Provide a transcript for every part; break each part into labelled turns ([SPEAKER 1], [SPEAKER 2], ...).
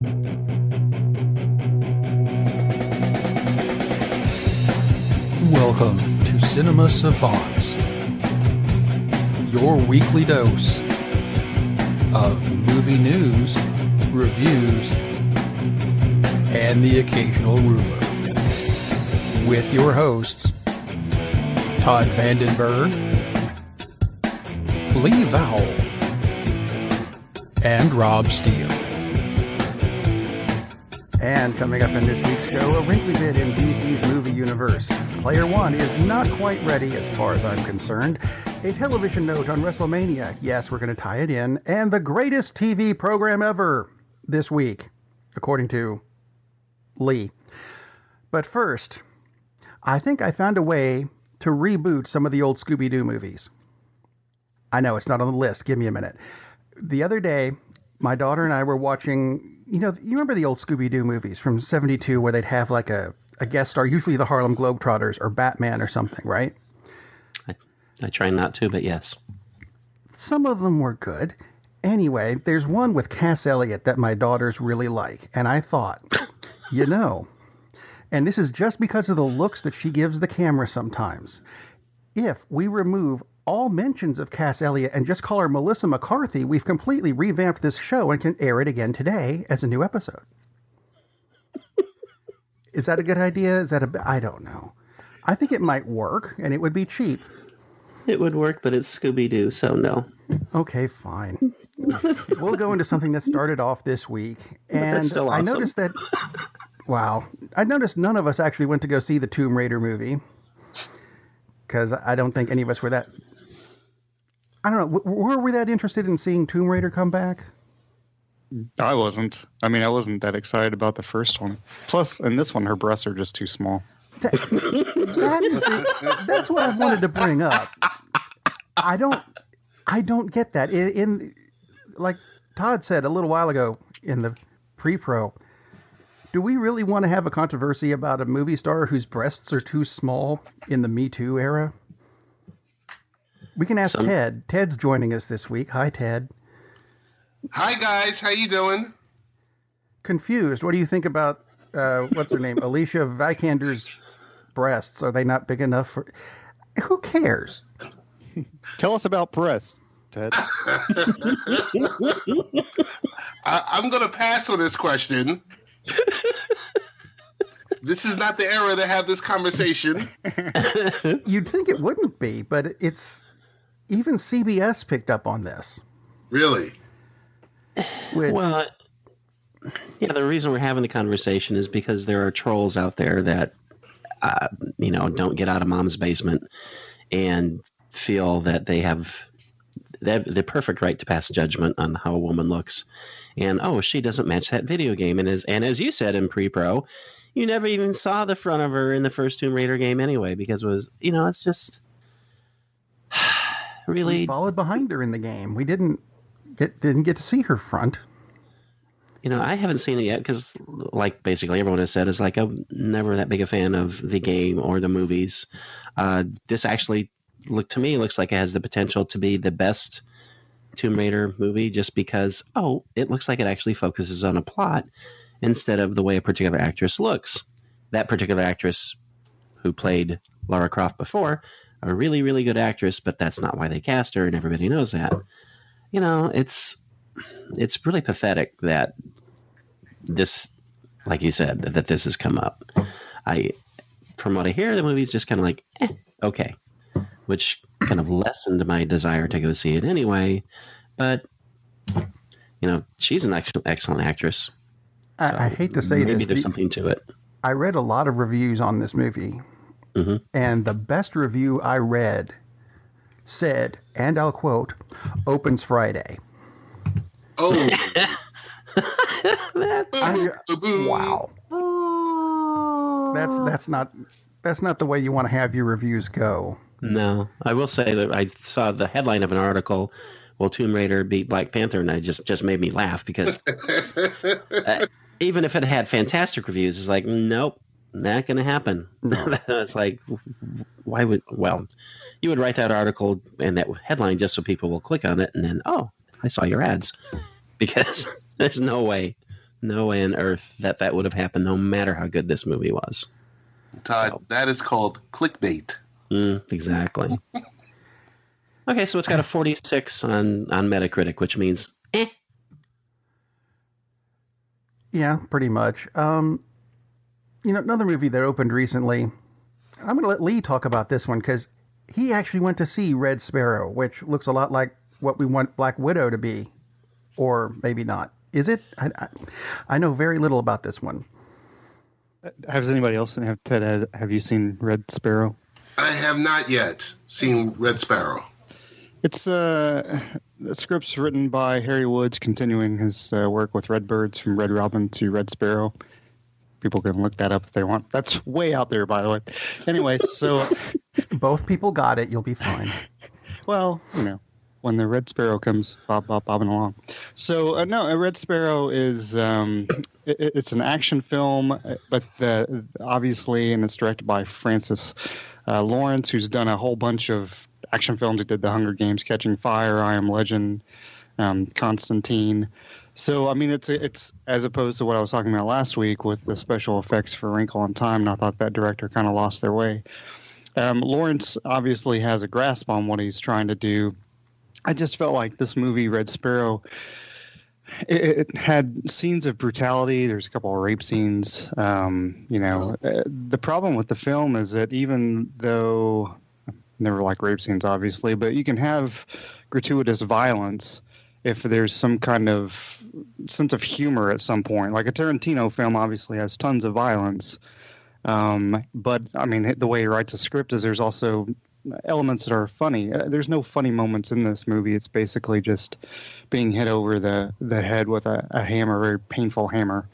[SPEAKER 1] Welcome to Cinema-Savants, your weekly dose of movie news, reviews, and the occasional rumor. With your hosts, Todd Vandenberg, Lee Vowell, and Rob Steele.
[SPEAKER 2] And coming up in this week's show, a wrinkly bit in DC's movie universe. Player One is not quite ready as far as I'm concerned. A television note on WrestleMania. Yes, we're going to tie it in. And the greatest TV program ever this week, according to Lee. But first, I think I found a way to reboot some of the old Scooby-Doo movies. I know it's not on the list. Give me a minute. The other day, my daughter and I were watching, you remember the old Scooby-Doo movies from 72 where they'd have like a guest star, usually the Harlem Globetrotters or Batman or something, right?
[SPEAKER 3] I try not to, but yes.
[SPEAKER 2] Some of them were good. Anyway, there's one with Cass Elliot that my daughters really like. And I thought, and this is just because of the looks that she gives the camera sometimes. If we remove all mentions of Cass Elliot and just call her Melissa McCarthy, we've completely revamped this show and can air it again today as a new episode. Is that a good idea? I don't know. I think it might work, and it would be cheap.
[SPEAKER 3] It would work, but it's Scooby-Doo, so no.
[SPEAKER 2] Okay, fine. We'll go into something that started off this week. And
[SPEAKER 3] that's still awesome.
[SPEAKER 2] I noticed that, I noticed none of us actually went to go see the Tomb Raider movie. Because I don't think any of us were that, I don't know, were we that interested in seeing Tomb Raider come back?
[SPEAKER 4] I wasn't. I wasn't that excited about the first one. Plus, in this one, her breasts are just too small.
[SPEAKER 2] That's what I wanted to bring up. I don't get that. In like Todd said a little while ago in the pre-pro, do we really want to have a controversy about a movie star whose breasts are too small in the Me Too era? We can ask Ted. Ted's joining us this week. Hi, Ted.
[SPEAKER 5] Hi, guys. How you doing?
[SPEAKER 2] Confused. What do you think about, what's her name? Alicia Vikander's breasts. Are they not big enough for... Who cares?
[SPEAKER 4] Tell us about breasts, Ted.
[SPEAKER 5] I'm going to pass on this question. This is not the era to have this conversation.
[SPEAKER 2] You'd think it wouldn't be, but it's... Even CBS picked up on this.
[SPEAKER 5] Really?
[SPEAKER 3] Well, yeah, the reason we're having the conversation is because there are trolls out there that, don't get out of mom's basement and feel that they have the perfect right to pass judgment on how a woman looks. And, she doesn't match that video game. And as you said in pre-pro, you never even saw the front of her in the first Tomb Raider game anyway, because it was, it's just really...
[SPEAKER 2] We followed behind her in the game. We didn't get to see her front.
[SPEAKER 3] I haven't seen it yet because, like basically everyone has said, is like I'm never that big a fan of the game or the movies. This actually looks like it has the potential to be the best Tomb Raider movie, just because it looks like it actually focuses on a plot instead of the way a particular actress looks. That particular actress who played Lara Croft before, a really, really good actress, but that's not why they cast her, and everybody knows that. It's really pathetic that this, like you said, that this has come up. From what I hear, the movie's just kind of like, okay, which kind of lessened my desire to go see it anyway. But, she's an excellent actress. So
[SPEAKER 2] I hate to say this.
[SPEAKER 3] Maybe there's something to it.
[SPEAKER 2] I read a lot of reviews on this movie, and the best review I read said, and I'll quote, opens Friday.
[SPEAKER 5] Oh.
[SPEAKER 2] Wow. That's not the way you want to have your reviews go.
[SPEAKER 3] No, I will say that I saw the headline of an article, "Will Tomb Raider beat Black Panther?" and it just made me laugh because even if it had fantastic reviews, it's like, nope, not going to happen. No. It's like, why would? Well, you would write that article and that headline just so people will click on it, and then, oh, I saw your ads, because there's no way No way on earth that would have happened, no matter how good this movie was.
[SPEAKER 5] Todd,
[SPEAKER 3] So.
[SPEAKER 5] that is called clickbait.
[SPEAKER 3] Exactly. Okay, so it's got a 46 on Metacritic, which means
[SPEAKER 2] Yeah, pretty much. Another movie that opened recently. I'm going to let Lee talk about this one because he actually went to see Red Sparrow, which looks a lot like what we want Black Widow to be, or maybe not. Is it? I know very little about this one.
[SPEAKER 4] Has anybody else? Ted, have you seen Red Sparrow?
[SPEAKER 5] I have not yet seen Red Sparrow.
[SPEAKER 4] It's the script's written by Harry Woods, continuing his work with Redbirds from Red Robin to Red Sparrow. People can look that up if they want. That's way out there, by the way. Anyway, so
[SPEAKER 2] both people got it. You'll be fine.
[SPEAKER 4] Well, when the Red Sparrow comes bobbing along. So no, Red Sparrow is it's an action film, but obviously, and it's directed by Francis Lawrence, who's done a whole bunch of action films. He did The Hunger Games, Catching Fire, I Am Legend, Constantine. So I mean, it's as opposed to what I was talking about last week with the special effects for Wrinkle in Time, and I thought that director kind of lost their way. Lawrence obviously has a grasp on what he's trying to do. I just felt like this movie, Red Sparrow, it had scenes of brutality. There's a couple of rape scenes. The problem with the film is that even though I never like rape scenes, obviously, but you can have gratuitous violence if there's some kind of sense of humor at some point. Like a Tarantino film obviously has tons of violence. But I mean, the way he writes a script is there's also elements that are funny. There's no funny moments in this movie. It's basically just being hit over the head with a hammer, a very painful hammer.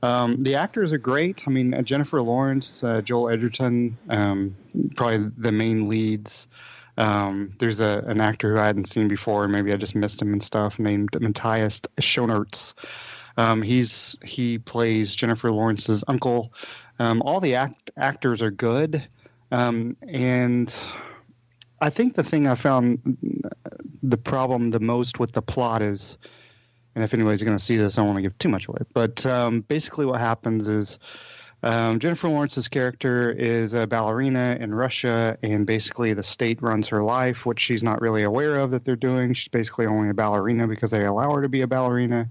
[SPEAKER 4] The actors are great. I mean, Jennifer Lawrence, Joel Edgerton, probably the main leads. There's an actor who I hadn't seen before, maybe I just missed him and stuff, named Matthias Schoenaerts. He plays Jennifer Lawrence's uncle. All the actors are good. And I think the thing I found the problem the most with the plot is, and if anybody's going to see this, I don't want to give too much away, but basically what happens is Jennifer Lawrence's character is a ballerina in Russia, and basically the state runs her life, which she's not really aware of that they're doing. She's basically only a ballerina because they allow her to be a ballerina.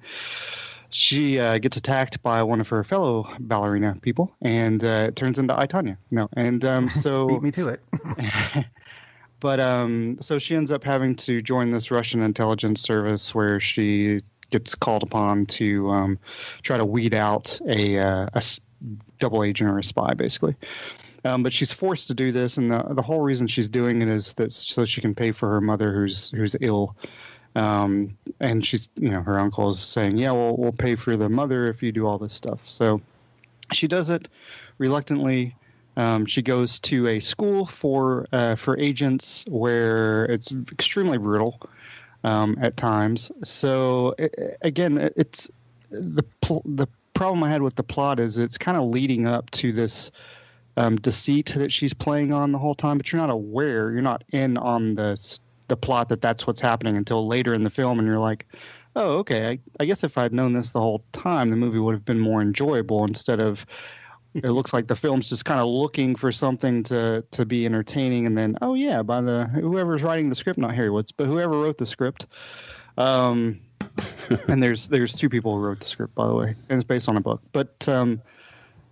[SPEAKER 4] She gets attacked by one of her fellow ballerina people, and it turns into I, Tonya. So
[SPEAKER 2] beat me to it.
[SPEAKER 4] But so she ends up having to join this Russian intelligence service where she gets called upon to try to weed out a double agent or a spy, basically. But she's forced to do this, and the whole reason she's doing it is that so she can pay for her mother who's ill. And she's, her uncle is saying, yeah, we'll pay for the mother if you do all this stuff. So she does it reluctantly. She goes to a school for agents where it's extremely brutal at times. So it's the problem I had with the plot is it's kind of leading up to this deceit that she's playing on the whole time, but you're not aware, you're not in on the plot that's what's happening until later in the film, and you're like, oh, okay, I guess if I'd known this the whole time, the movie would have been more enjoyable instead of it looks like the film's just kind of looking for something to be entertaining, and then, oh yeah, by whoever's writing the script, not Harry Woods, but whoever wrote the script. And there's two people who wrote the script, by the way, and it's based on a book, but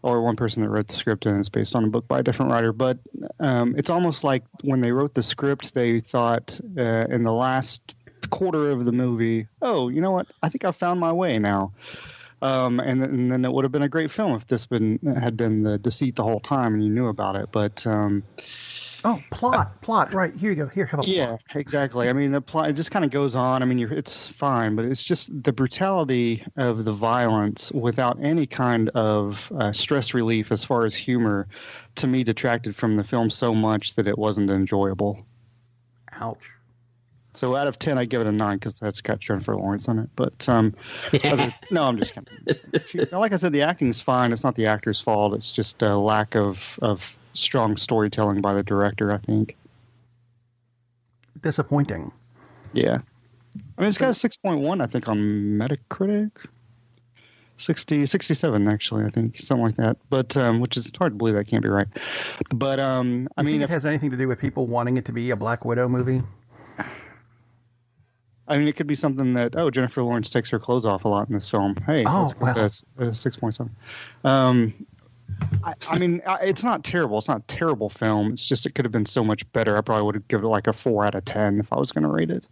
[SPEAKER 4] or one person that wrote the script and it's based on a book by a different writer. But it's almost like when they wrote the script, they thought in the last quarter of the movie, oh, you know what? I think I found my way now. And then it would have been a great film if this had been the deceit the whole time and you knew about it. But
[SPEAKER 2] plot. Right, here you go. Here, have a plot.
[SPEAKER 4] Yeah, exactly. I mean, the plot, it just kind of goes on. I mean, it's fine, but it's just the brutality of the violence without any kind of stress relief as far as humor, to me, detracted from the film so much that it wasn't enjoyable.
[SPEAKER 2] Ouch.
[SPEAKER 4] So out of 10, I give it a 9 because that's got Jennifer Lawrence on it. But no, I'm just kidding. Like I said, the acting is fine. It's not the actor's fault. It's just a lack of strong storytelling by the director, I think.
[SPEAKER 2] Disappointing.
[SPEAKER 4] Yeah. I mean, it's got a 6.1, I think, on Metacritic. 67 actually, I think, something like that. But which is hard to believe that can't be right. But I mean,
[SPEAKER 2] it has anything to do with people wanting it to be a Black Widow movie?
[SPEAKER 4] I mean, it could be something that Jennifer Lawrence takes her clothes off a lot in this film. Hey, that's 6.7. I mean, it's not terrible. It's not a terrible film. It's just it could have been so much better. I probably would have given it like a 4 out of 10 if I was going to rate it.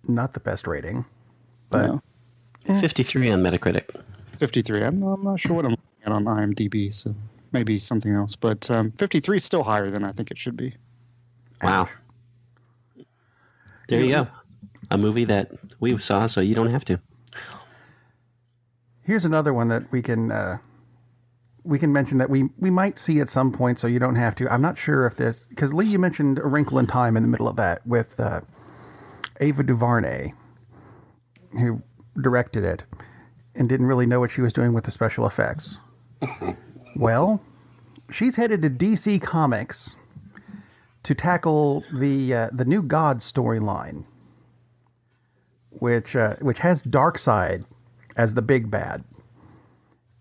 [SPEAKER 2] Not the best rating, but
[SPEAKER 3] 53 on Metacritic.
[SPEAKER 4] 53. I'm not sure what I'm looking at on IMDb, so maybe something else. But 53 is still higher than I think it should be.
[SPEAKER 3] Wow. There you go. A movie that we saw, so you don't have to.
[SPEAKER 2] Here's another one that we can mention that we might see at some point, so you don't have to. I'm not sure if this, because Lee, you mentioned A Wrinkle in Time in the middle of that with Ava DuVernay, who directed it and didn't really know what she was doing with the special effects. Well, she's headed to DC Comics to tackle the new God storyline, which has Darkseid as the big bad,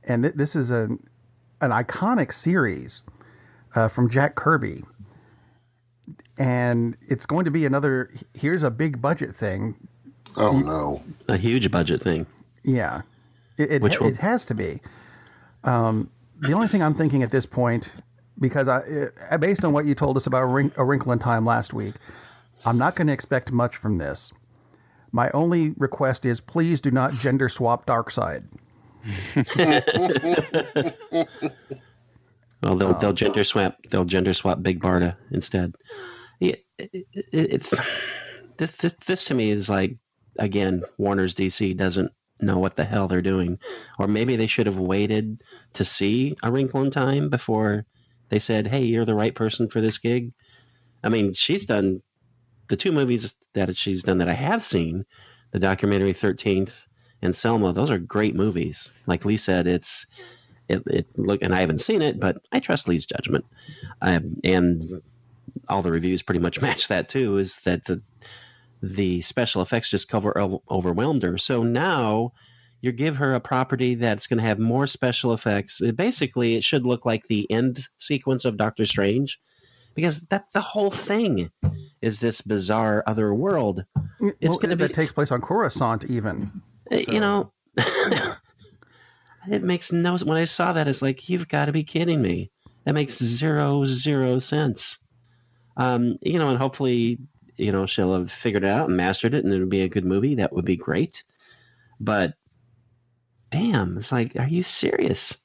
[SPEAKER 2] and this is an iconic series from Jack Kirby, and it's going to be another. Here's a big budget thing.
[SPEAKER 5] Oh no!
[SPEAKER 3] A huge budget thing.
[SPEAKER 2] Yeah, it has to be. The only thing I'm thinking at this point, because based on what you told us about A Wrinkle in Time last week, I'm not going to expect much from this. My only request is please do not gender swap Darkseid.
[SPEAKER 3] Well, they'll gender swap. They'll gender swap Big Barda instead. Yeah, this to me is like, again, Warner's DC doesn't know what the hell they're doing, or maybe they should have waited to see A Wrinkle in Time before they said, "Hey, you're the right person for this gig." I mean, she's done the 2 movies that she's done that I have seen, the documentary 13th and Selma. Those are great movies. Like Lee said, it look, and I haven't seen it, but I trust Lee's judgment. And all the reviews pretty much match that too. Is that the special effects just overwhelmed her. So now you give her a property that's going to have more special effects. Basically, it should look like the end sequence of Doctor Strange, because that the whole thing is this bizarre other world. It's going to be,
[SPEAKER 2] that takes place on Coruscant, even.
[SPEAKER 3] You know, it makes no. When I saw that, it's like, you've got to be kidding me. That makes zero sense. And hopefully, she'll have figured it out and mastered it, and it'll be a good movie. That would be great. But damn, it's like, are you serious?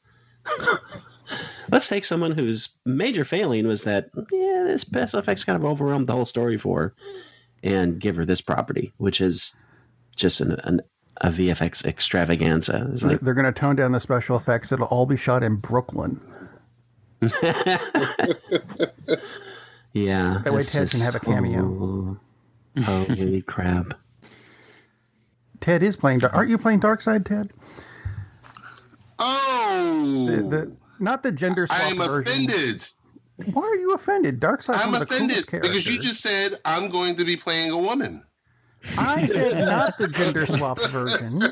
[SPEAKER 3] Let's take someone whose major failing was that, the special effects kind of overwhelmed the whole story for her, and give her this property, which is just a VFX extravaganza. It's like,
[SPEAKER 2] they're going to tone down the special effects. It'll all be shot in Brooklyn.
[SPEAKER 3] Yeah.
[SPEAKER 2] That way Ted can have a cameo.
[SPEAKER 3] Holy crap.
[SPEAKER 2] Ted is playing. Aren't you playing Darkseid, Ted?
[SPEAKER 5] Oh!
[SPEAKER 2] Not the gender swap version.
[SPEAKER 5] I'm offended.
[SPEAKER 2] Why are you offended? Darkseid's
[SPEAKER 5] I'm
[SPEAKER 2] one of the coolest
[SPEAKER 5] offended because you
[SPEAKER 2] characters.
[SPEAKER 5] just said I'm going to be playing a woman.
[SPEAKER 2] I said not the gender swap version.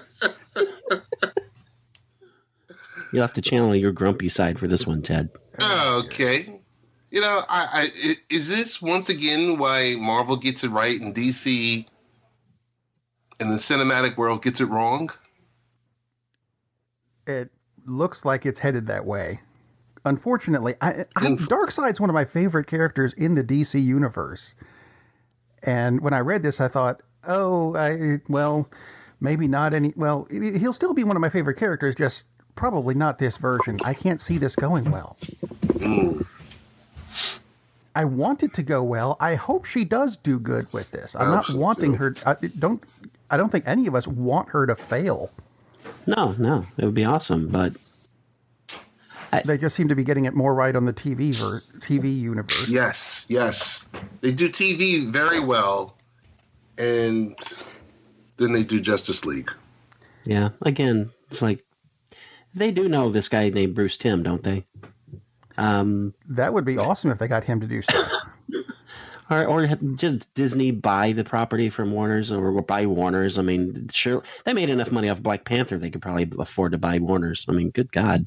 [SPEAKER 3] You'll have to channel your grumpy side for this one, Ted.
[SPEAKER 5] Okay. Is this once again why Marvel gets it right and DC in the cinematic world gets it wrong?
[SPEAKER 2] It looks like it's headed that way. Unfortunately, Darkseid's one of my favorite characters in the DC universe. And when I read this, I thought, maybe not any. Well, he'll still be one of my favorite characters, just probably not this version. I can't see this going well. I want it to go well. I hope she does do good with this. I'm not wanting her. I don't think any of us want her to fail.
[SPEAKER 3] No, it would be awesome, but
[SPEAKER 2] they just seem to be getting it more right on the TV universe.
[SPEAKER 5] Yes. They do TV very well, and then they do Justice League.
[SPEAKER 3] Yeah, again, it's like, they do know this guy named Bruce Timm, don't they?
[SPEAKER 2] That would be awesome if they got him to do stuff.
[SPEAKER 3] Or just Disney buy the property from Warner's or buy Warner's. I mean, sure, they made enough money off Black Panther. They could probably afford to buy Warner's. I mean, good God.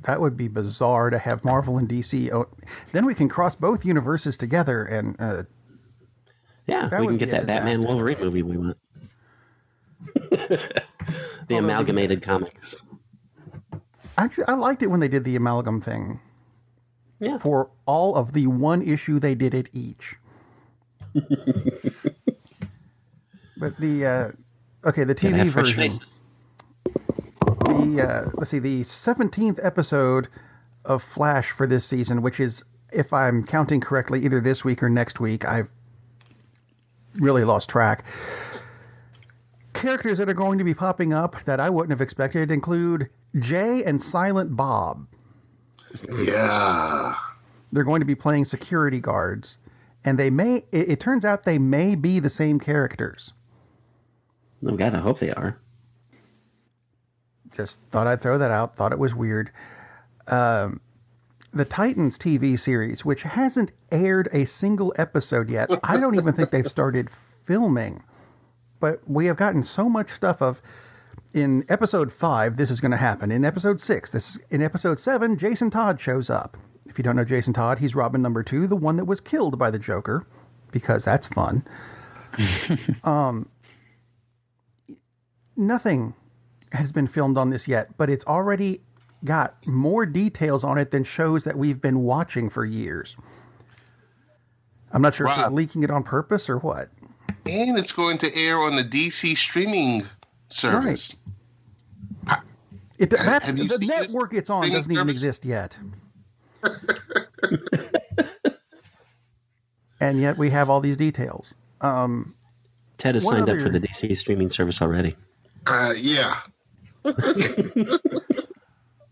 [SPEAKER 2] That would be bizarre to have Marvel and DC. Then we can cross both universes together, and
[SPEAKER 3] we can get that Batman Wolverine movie we want. The amalgamated comics.
[SPEAKER 2] Actually, I liked it when they did the amalgam thing.
[SPEAKER 3] Yeah.
[SPEAKER 2] For all of the one issue they did it each. But the TV version. Let's see, the 17th episode of Flash for this season, which is, if I'm counting correctly, either this week or next week. I've really lost track. Characters that are going to be popping up that I wouldn't have expected include Jay and Silent Bob.
[SPEAKER 5] Yeah.
[SPEAKER 2] They're going to be playing security guards, and it turns out they may be the same characters.
[SPEAKER 3] Oh, God, I hope they are.
[SPEAKER 2] Just thought I'd throw that out. Thought it was weird. The Titans TV series, which hasn't aired a single episode yet. I don't even think they've started filming. But we have gotten so much stuff in episode 5, this is going to happen. In episode 6, in episode 7, Jason-Todd shows up. If you don't know Jason-Todd, he's Robin number 2, the one that was killed by the Joker, because that's fun. Nothing has been filmed on this yet, but it's already got more details on it than shows that we've been watching for years. I'm not sure if they're leaking it on purpose or what.
[SPEAKER 5] And it's going to air on the DC streaming service.
[SPEAKER 2] Right. The network it's on doesn't even exist yet. And yet we have all these details.
[SPEAKER 3] Ted has signed up for the DC streaming service already.
[SPEAKER 5] Yeah.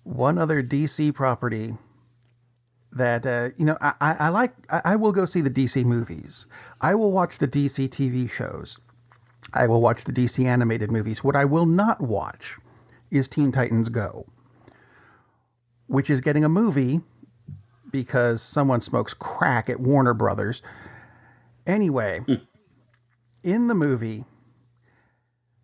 [SPEAKER 2] One other DC property that I like. I will go see the DC movies. I will watch the DC TV shows. I will watch the DC animated movies. What I will not watch is Teen Titans Go, which is getting a movie because someone smokes crack at Warner Brothers. Anyway, in the movie,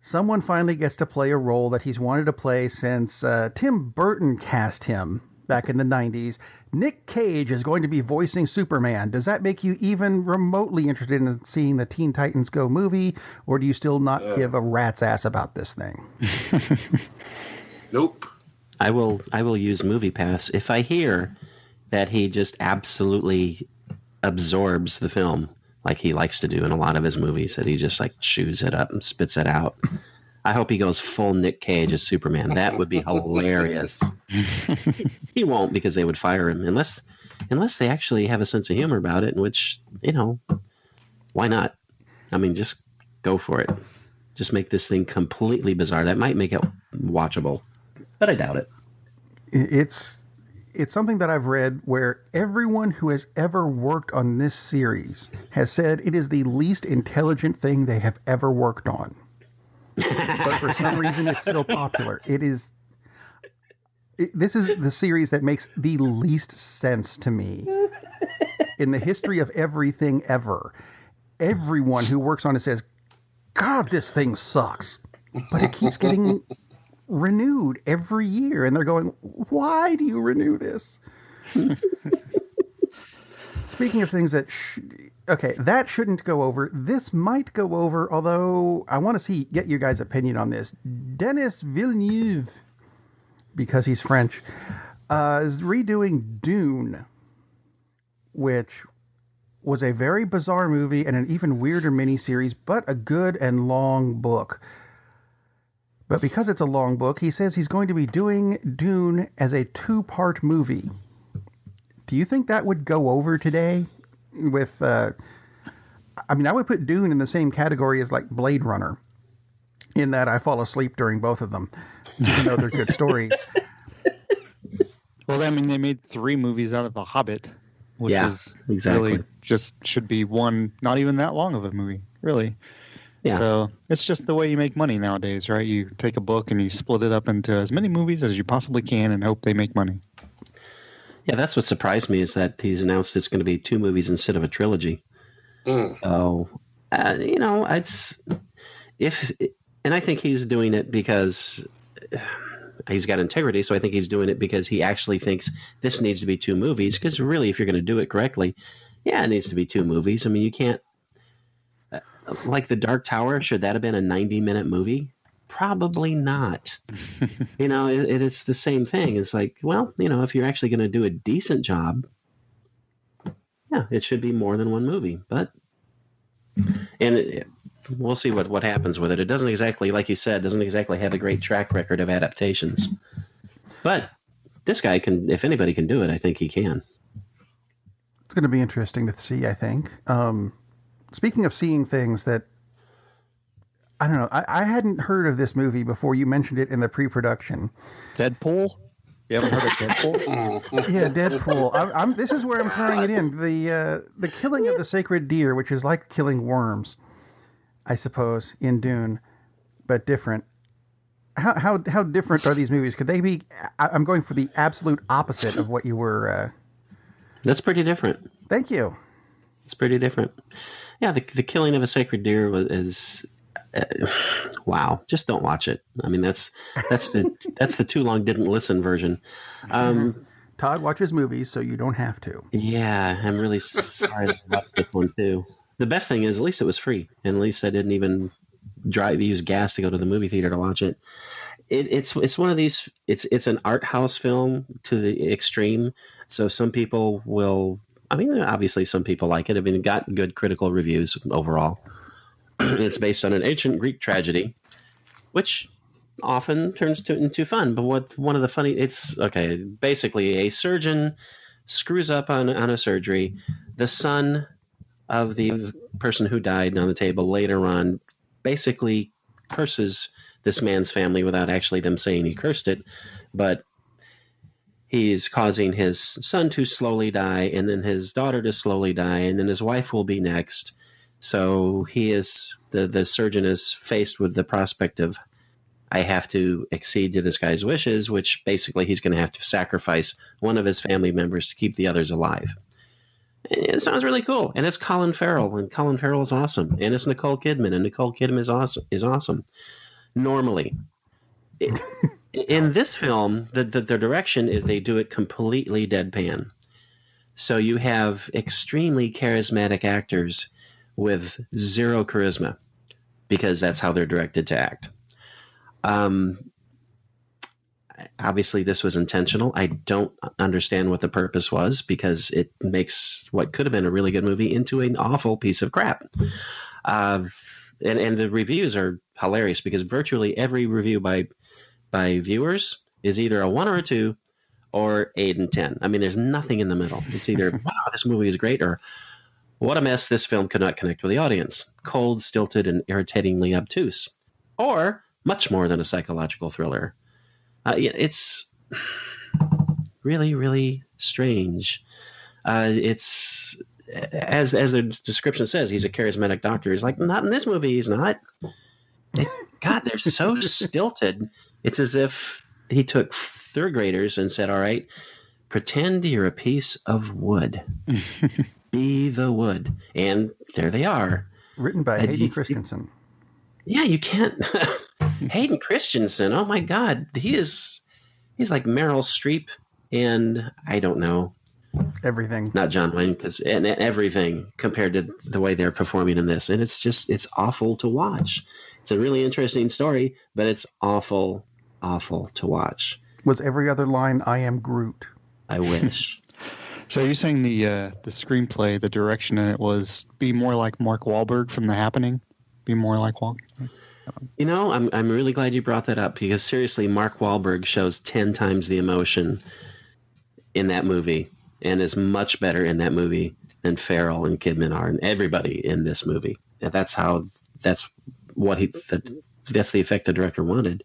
[SPEAKER 2] someone finally gets to play a role that he's wanted to play since Tim Burton cast him back in the 90s. Nick Cage is going to be voicing Superman. Does that make you even remotely interested in seeing the Teen Titans Go movie, or do you still not give a rat's ass about this thing?
[SPEAKER 5] Nope.
[SPEAKER 3] I will use MoviePass if I hear that he just absolutely absorbs the film like he likes to do in a lot of his movies, that he just like chews it up and spits it out. I hope he goes full Nick Cage as Superman. That would be hilarious. He won't, because they would fire him unless they actually have a sense of humor about it, in which, why not? I mean, just go for it. Just make this thing completely bizarre. That might make it watchable, but I doubt it.
[SPEAKER 2] It's something that I've read where everyone who has ever worked on this series has said it is the least intelligent thing they have ever worked on. But for some reason, it's still popular. This is the series that makes the least sense to me in the history of everything ever. Everyone who works on it says, God, this thing sucks. But it keeps getting renewed every year. And they're going, why do you renew this? Speaking of things that... that shouldn't go over. This might go over, although I want to get your guys' opinion on this. Denis Villeneuve, because he's French, is redoing Dune, which was a very bizarre movie and an even weirder miniseries, but a good and long book. But because it's a long book, he says he's going to be doing Dune as a 2-part movie. Do you think that would go over today? With, I would put Dune in the same category as like Blade Runner, in that I fall asleep during both of them, even though they're good stories.
[SPEAKER 4] Well, they made 3 movies out of The Hobbit, which is really just should be one, not even that long of a movie, really. Yeah. So it's just the way you make money nowadays, right? You take a book and you split it up into as many movies as you possibly can and hope they make money.
[SPEAKER 3] Yeah, that's what surprised me is that he's announced it's going to be 2 movies instead of a trilogy. So, it's if, and I think he's doing it because he's got integrity. So I think he's doing it because he actually thinks this needs to be 2 movies. Because really, if you're going to do it correctly, yeah, it needs to be 2 movies. I mean, you can't like The Dark Tower. Should that have been a 90-minute movie? Probably not. It's the same thing. It's like, well, if you're actually going to do a decent job, yeah, it should be more than 1 movie. But we'll see what happens with it. It doesn't exactly, like you said, doesn't exactly have a great track record of adaptations. But this guy can, if anybody can do it, I think he can.
[SPEAKER 2] It's going to be interesting to see, I think. Speaking of seeing things that, I don't know, I hadn't heard of this movie before you mentioned it in the pre-production.
[SPEAKER 4] Deadpool? You haven't heard of Deadpool?
[SPEAKER 2] Yeah, Deadpool. This is where I'm throwing it in. The killing of the sacred deer, which is like killing worms, I suppose, in Dune, but different. How different are these movies? Could they be? I'm going for the absolute opposite of what you were.
[SPEAKER 3] That's pretty different.
[SPEAKER 2] Thank you.
[SPEAKER 3] It's pretty different. Yeah, the killing of a sacred deer is. Wow! Just don't watch it. I mean, that's the too long didn't listen version.
[SPEAKER 2] Todd watches movies, so you don't have to.
[SPEAKER 3] Yeah, I'm really sorry about this one too. The best thing is, at least it was free, and at least I didn't even use gas to go to the movie theater to watch it. It's one of these. It's an art house film to the extreme. So some people will. I mean, obviously, some people like it. I mean, it got good critical reviews overall. It's based on an ancient Greek tragedy, which often turns into fun. But one of the funny, basically a surgeon screws up on a surgery. The son of the person who died on the table later on basically curses this man's family without actually them saying he cursed it. But he's causing his son to slowly die, and then his daughter to slowly die, and then his wife will be next. So the surgeon is faced with the prospect of, I have to accede to this guy's wishes, which basically he's going to have to sacrifice one of his family members to keep the others alive. And it sounds really cool. And it's Colin Farrell, and Colin Farrell is awesome. And it's Nicole Kidman, and Nicole Kidman is awesome. Normally. In this film, the direction is they do it completely deadpan. So you have extremely charismatic actors with 0 charisma, because that's how they're directed to act. Obviously, this was intentional. I don't understand what the purpose was, because it makes what could have been a really good movie into an awful piece of crap. And the reviews are hilarious, because virtually every review by viewers is either a 1 or a 2 or 8 and 10. I mean, there's nothing in the middle. It's either, wow, this movie is great, or what a mess, this film could not connect with the audience. Cold, stilted, and irritatingly obtuse. Or much more than a psychological thriller. It's really, really strange. It's, as the description says, he's a charismatic doctor. He's like, not in this movie, he's not. God, they're so stilted. It's as if he took 3rd graders and said, all right, pretend you're a piece of wood. Be the wood. And there they are.
[SPEAKER 2] Written by Hayden Christensen.
[SPEAKER 3] Yeah, you can't. Hayden Christensen. Oh my God, he's like Meryl Streep, and I don't know.
[SPEAKER 2] Everything.
[SPEAKER 3] Not John Wayne, and everything compared to the way they're performing in this, and it's awful to watch. It's a really interesting story, but it's awful to watch.
[SPEAKER 2] Was every other line "I am Groot"? I wish.
[SPEAKER 4] So are you saying the screenplay, the direction in it was be more like Mark Wahlberg from The Happening? Be more like Wahlberg?
[SPEAKER 3] You know, I'm really glad you brought that up, because seriously, Mark Wahlberg shows 10 times the emotion in that movie, and is much better in that movie than Farrell and Kidman are, and everybody in this movie. That's the effect the director wanted.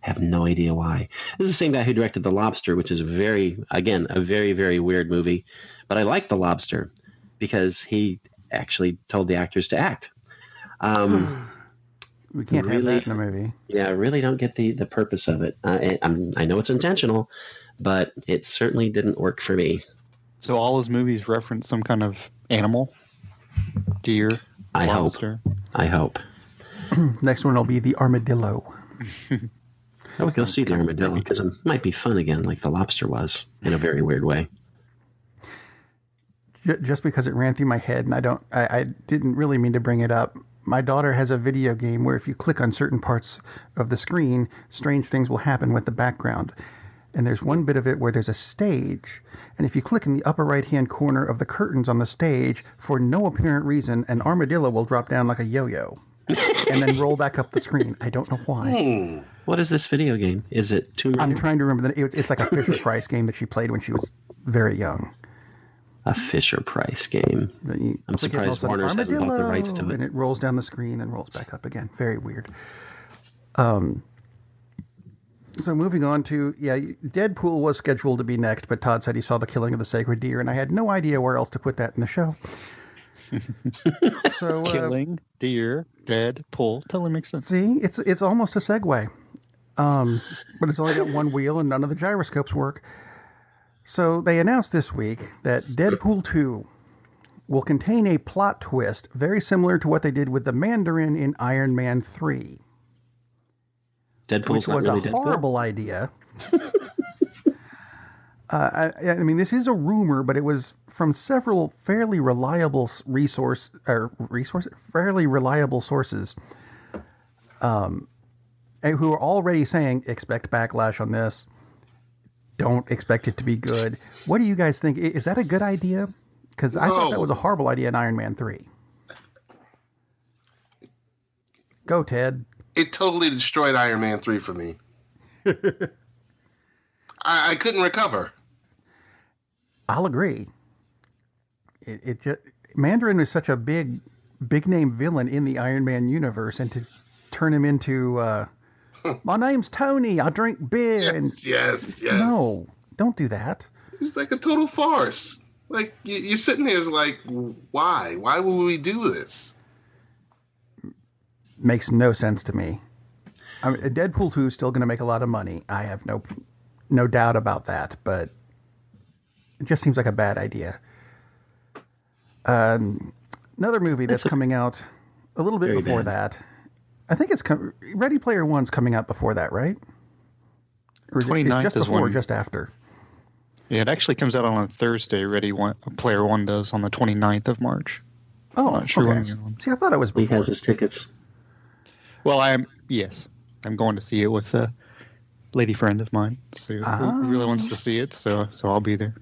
[SPEAKER 3] I have no idea why. This is the same guy who directed The Lobster, which is a very, very weird movie. But I like The Lobster because he actually told the actors to act.
[SPEAKER 2] We can't have that in a movie.
[SPEAKER 3] Yeah, I really don't get the purpose of it. I know it's intentional, but it certainly didn't work for me.
[SPEAKER 4] So all his movies reference some kind of animal, deer,
[SPEAKER 3] I
[SPEAKER 4] lobster.
[SPEAKER 3] hope.
[SPEAKER 2] Next one will be the armadillo.
[SPEAKER 3] I would go see the armadillo because it might be fun again, like the lobster was, in a very weird way.
[SPEAKER 2] Just because it ran through my head, and I didn't really mean to bring it up. My daughter has a video game where if you click on certain parts of the screen, strange things will happen with the background. And there's one bit of it where there's a stage, and if you click in the upper right-hand corner of the curtains on the stage, for no apparent reason, an armadillo will drop down like a yo-yo, and then roll back up the screen. I don't know why.
[SPEAKER 3] What is this video game? Is it Tomb Raider?
[SPEAKER 2] I'm trying to remember. It's like a Fisher-Price game that she played when she was very young.
[SPEAKER 3] A Fisher-Price game. I'm surprised Warner's hasn't bought the rights to it.
[SPEAKER 2] And it rolls down the screen and rolls back up again. Very weird. So moving on to, Deadpool was scheduled to be next, but Todd said he saw The Killing of the Sacred Deer, and I had no idea where else to put that in the show. So
[SPEAKER 4] Killing, deer, Deadpool. Totally makes sense.
[SPEAKER 2] See, it's almost a segue. But it's only got one wheel and none of the gyroscopes work. So they announced this week that Deadpool 2 will contain a plot twist very similar to what they did with the Mandarin in Iron Man 3.
[SPEAKER 3] Deadpool's
[SPEAKER 2] which was
[SPEAKER 3] not really
[SPEAKER 2] a
[SPEAKER 3] Deadpool?
[SPEAKER 2] horrible idea. I mean, this is a rumor, but it was from several fairly reliable sources, who are already saying expect backlash on this. Don't expect it to be good. What do you guys think? Is that a good idea? Because I thought that was a horrible idea in Iron Man 3. Go, Ted.
[SPEAKER 5] It totally destroyed Iron Man 3 for me. I couldn't recover.
[SPEAKER 2] I'll agree. It just, Mandarin is such a big name villain in the Iron Man universe, and to turn him into my name's Tony, I drink beer.
[SPEAKER 5] Yes.
[SPEAKER 2] No, don't do that.
[SPEAKER 5] It's like a total farce. Like, you're sitting there like, why? Why would we do this?
[SPEAKER 2] Makes no sense to me. I mean, Deadpool 2 is still going to make a lot of money. I have no doubt about that, but it just seems like a bad idea. Another movie that's coming out a little bit before that. I think it's Ready Player One's coming out before that, right? Or
[SPEAKER 4] 29th
[SPEAKER 2] just
[SPEAKER 4] is
[SPEAKER 2] before or
[SPEAKER 4] when,
[SPEAKER 2] just after?
[SPEAKER 4] Yeah, it actually comes out on a Thursday. Player One does on the 29th of March.
[SPEAKER 2] Oh,
[SPEAKER 4] Not sure
[SPEAKER 2] okay.
[SPEAKER 4] when you're on.
[SPEAKER 2] See, I thought it was
[SPEAKER 3] He
[SPEAKER 2] before.
[SPEAKER 3] has his tickets.
[SPEAKER 4] Well, I'm going to see it with a lady friend of mine, so who really wants to see it, so I'll be there.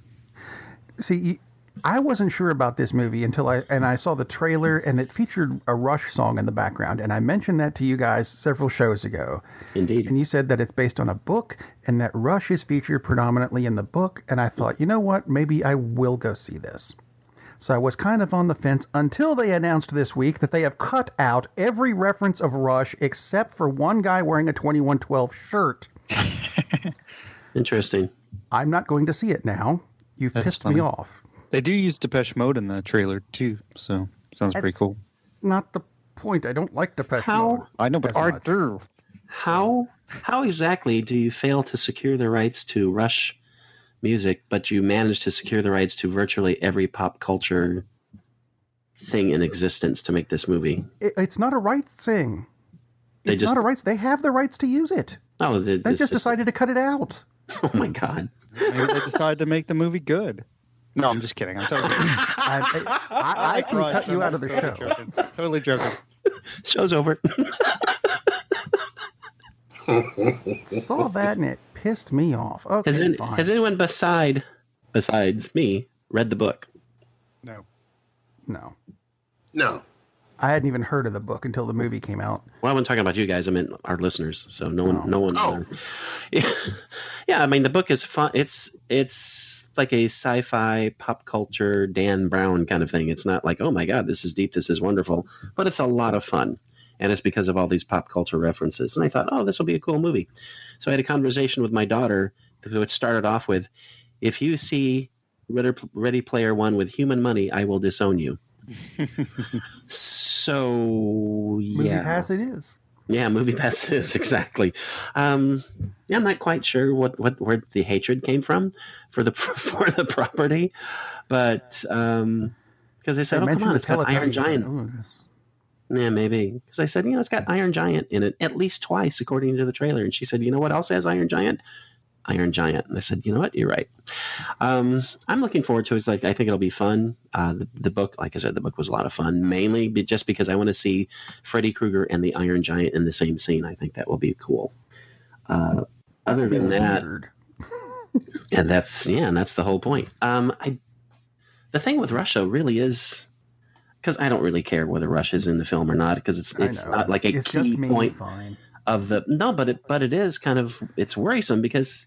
[SPEAKER 2] See, I wasn't sure about this movie until I saw the trailer, and it featured a Rush song in the background, and I mentioned that to you guys several shows ago.
[SPEAKER 3] Indeed.
[SPEAKER 2] And you said that it's based on a book, and that Rush is featured predominantly in the book, and I thought, you know what, maybe I will go see this. So I was kind of on the fence until they announced this week that they have cut out every reference of Rush except for one guy wearing a 2112 shirt.
[SPEAKER 3] Interesting.
[SPEAKER 2] I'm not going to see it now. You've pissed me off.
[SPEAKER 4] They do use Depeche Mode in the trailer too, so sounds pretty cool.
[SPEAKER 2] Not the point. I don't like Depeche Mode.
[SPEAKER 4] I know, but I do.
[SPEAKER 3] How exactly do you fail to secure the rights to Rush music, but you manage to secure the rights to virtually every pop culture thing in existence to make this movie?
[SPEAKER 2] It's not a rights thing.
[SPEAKER 3] They
[SPEAKER 2] have the rights to use it.
[SPEAKER 3] Oh,
[SPEAKER 2] they just decided to cut it out.
[SPEAKER 3] Oh my God!
[SPEAKER 4] Maybe they decided to make the movie good. No, I'm just kidding. I'm totally kidding.
[SPEAKER 2] I can cut you out of the show.
[SPEAKER 4] Joking. Totally joking.
[SPEAKER 3] Show's over.
[SPEAKER 2] Saw that and it pissed me off. Okay, fine.
[SPEAKER 3] Has anyone besides me read the book?
[SPEAKER 2] No.
[SPEAKER 3] I
[SPEAKER 2] hadn't even heard of the book until the movie came out.
[SPEAKER 3] Well, I wasn't talking about you guys. I meant our listeners. So no one.
[SPEAKER 5] Oh.
[SPEAKER 3] Yeah, I mean the book is fun. It's like a sci-fi pop culture Dan Brown kind of thing. It's not like, oh my God, this is deep, this is wonderful, but it's a lot of fun. And it's because of all these pop culture references. And I thought, oh, this will be a cool movie. So I had a conversation with my daughter, which started off with, if you see Ready Player One with human money, I will disown you. So, yeah.
[SPEAKER 2] Movie pass it is.
[SPEAKER 3] Yeah, movie passes exactly. Yeah, I'm not quite sure where the hatred came from for the for the property, but because they said, "Oh, come on, it's got Iron Giant." Yeah, maybe because I said, it's got Iron Giant in it at least twice according to the trailer, and she said, "You know what else has Iron Giant? Iron Giant." And I said, "You know what? You're right." I'm looking forward to it. It's like, I think it'll be fun. The book, like I said, the book was a lot of fun, mainly just because I want to see Freddy Krueger and the Iron Giant in the same scene. I think that will be cool. Other than that, and that's the whole point. The thing with Russia really is, because I don't really care whether Russia's in the film or not, because it's not like a key point of the but it is kind of, it's worrisome because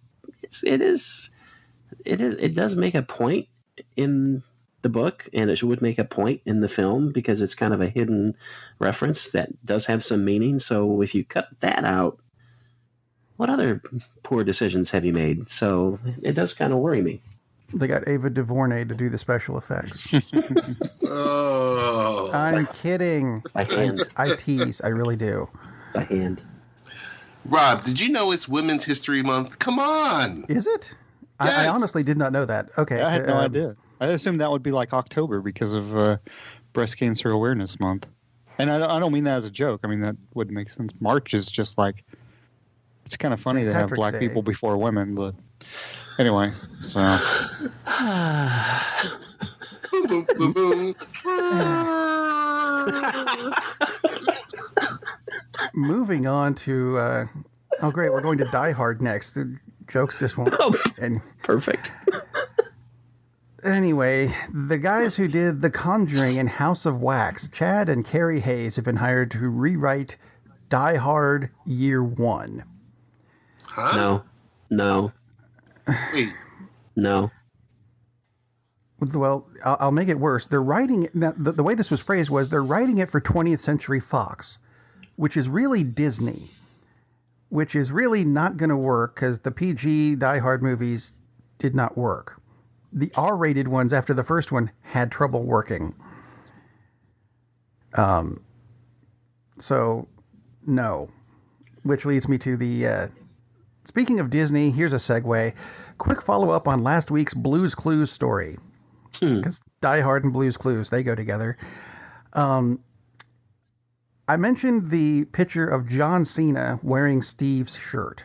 [SPEAKER 3] it does make a point in the book, and it would make a point in the film because it's kind of a hidden reference that does have some meaning. So if you cut that out, what other poor decisions have you made? So it does kind of worry me.
[SPEAKER 2] They got Ava DuVernay to do the special effects.
[SPEAKER 5] Oh,
[SPEAKER 2] I'm kidding.
[SPEAKER 3] By hand.
[SPEAKER 2] I tease. I really do.
[SPEAKER 3] By hand.
[SPEAKER 5] Rob, did you know it's Women's History Month? Come on.
[SPEAKER 2] Is it?
[SPEAKER 5] Yes.
[SPEAKER 2] I honestly did not know that. Okay.
[SPEAKER 4] I had no idea. I assumed that would be like October because of Breast Cancer Awareness Month. And I don't mean that as a joke. I mean, that would make sense. March is just like, it's kind of funny to have black people before women, but anyway, so.
[SPEAKER 2] Moving on to, oh great, we're going to Die Hard next. The jokes just won't.
[SPEAKER 3] Oh,
[SPEAKER 2] and
[SPEAKER 3] perfect.
[SPEAKER 2] Anyway, the guys who did The Conjuring and House of Wax, Chad and Carrie Hayes, have been hired to rewrite Die Hard Year One.
[SPEAKER 5] Huh?
[SPEAKER 3] No.
[SPEAKER 5] Wait.
[SPEAKER 3] No.
[SPEAKER 2] Well, I'll make it worse. They're writing it. Now, the way this was phrased was they're writing it for 20th Century Fox, which is really Disney, which is really not going to work because the PG Die Hard movies did not work. The R-rated ones after the first one had trouble working. So, no. Which leads me to the... Speaking of Disney, here's a segue. Quick follow-up on last week's Blue's Clues story. Because Die Hard and Blue's Clues, they go together. I mentioned the picture of John Cena wearing Steve's shirt.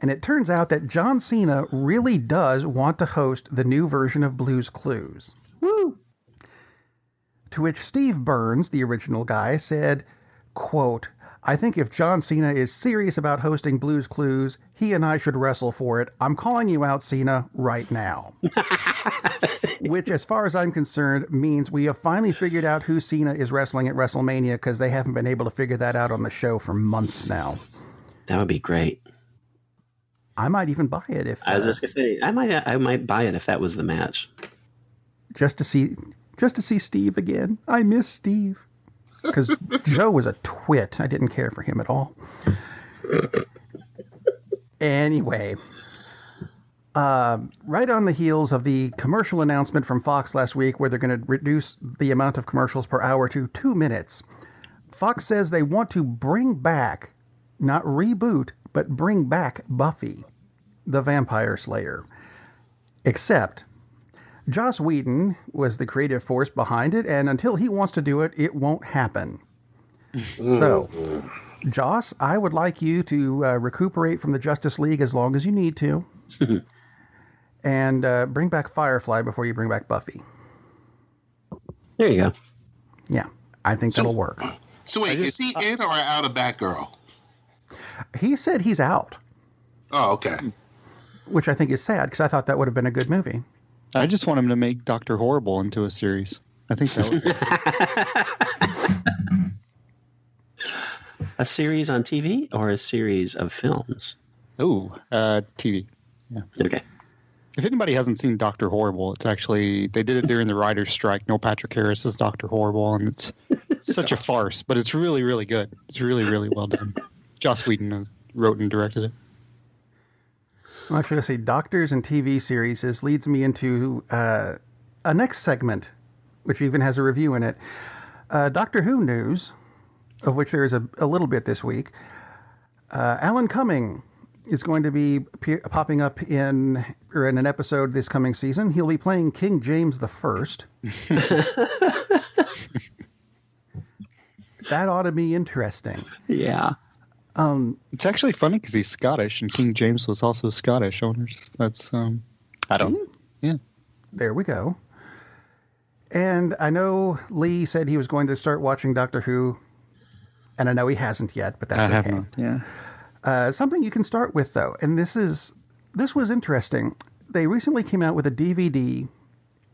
[SPEAKER 2] And it turns out that John Cena really does want to host the new version of Blue's Clues. Woo! To which Steve Burns, the original guy, said, quote, "I think if John Cena is serious about hosting Blue's Clues, he and I should wrestle for it. I'm calling you out, Cena, right now." Which, as far as I'm concerned, means we have finally figured out who Cena is wrestling at WrestleMania, because they haven't been able to figure that out on the show for months now.
[SPEAKER 3] That would be great.
[SPEAKER 2] I might even buy it if...
[SPEAKER 3] I was just going to say, I might buy it if that was the match.
[SPEAKER 2] Just to see Steve again. I miss Steve. Because Joe was a twit. I didn't care for him at all. Anyway, right on the heels of the commercial announcement from Fox last week where they're going to reduce the amount of commercials per hour to 2 minutes, Fox says they want to bring back, not reboot, but bring back Buffy, the Vampire Slayer. Except Joss Whedon was the creative force behind it, and until he wants to do it, it won't happen. So, Joss, I would like you to recuperate from the Justice League as long as you need to, and bring back Firefly before you bring back Buffy.
[SPEAKER 3] There you go.
[SPEAKER 2] Yeah, I think that'll work.
[SPEAKER 5] So wait, is he in or out of Batgirl?
[SPEAKER 2] He said he's out.
[SPEAKER 5] Oh, okay.
[SPEAKER 2] Which I think is sad, because I thought that would have been a good movie.
[SPEAKER 4] I just want him to make Dr. Horrible into a series. I think that would
[SPEAKER 3] A series on TV or a series of films?
[SPEAKER 4] Oh, TV. Yeah.
[SPEAKER 3] Okay.
[SPEAKER 4] If anybody hasn't seen Dr. Horrible, it's actually, they did it during the writer's strike. Neil Patrick Harris is Dr. Horrible, and it's such a farce, but it's really, really good. It's really, really well done. Joss Whedon wrote and directed it.
[SPEAKER 2] Well, actually, let's see. Doctors and TV series leads me into a next segment, which even has a review in it. Doctor Who news. of which there is a little bit this week. Alan Cumming is going to be popping up in an episode this coming season. He'll be playing King James the First. That ought to be interesting.
[SPEAKER 3] Yeah.
[SPEAKER 4] It's actually funny because he's Scottish, and King James was also Scottish. That's I don't. Yeah.
[SPEAKER 2] There we go. And I know Lee said he was going to start watching Doctor Who, and I know he hasn't yet, but that's okay.
[SPEAKER 4] I have not. Yeah.
[SPEAKER 2] Something you can start with, though, and this was interesting. They recently came out with a DVD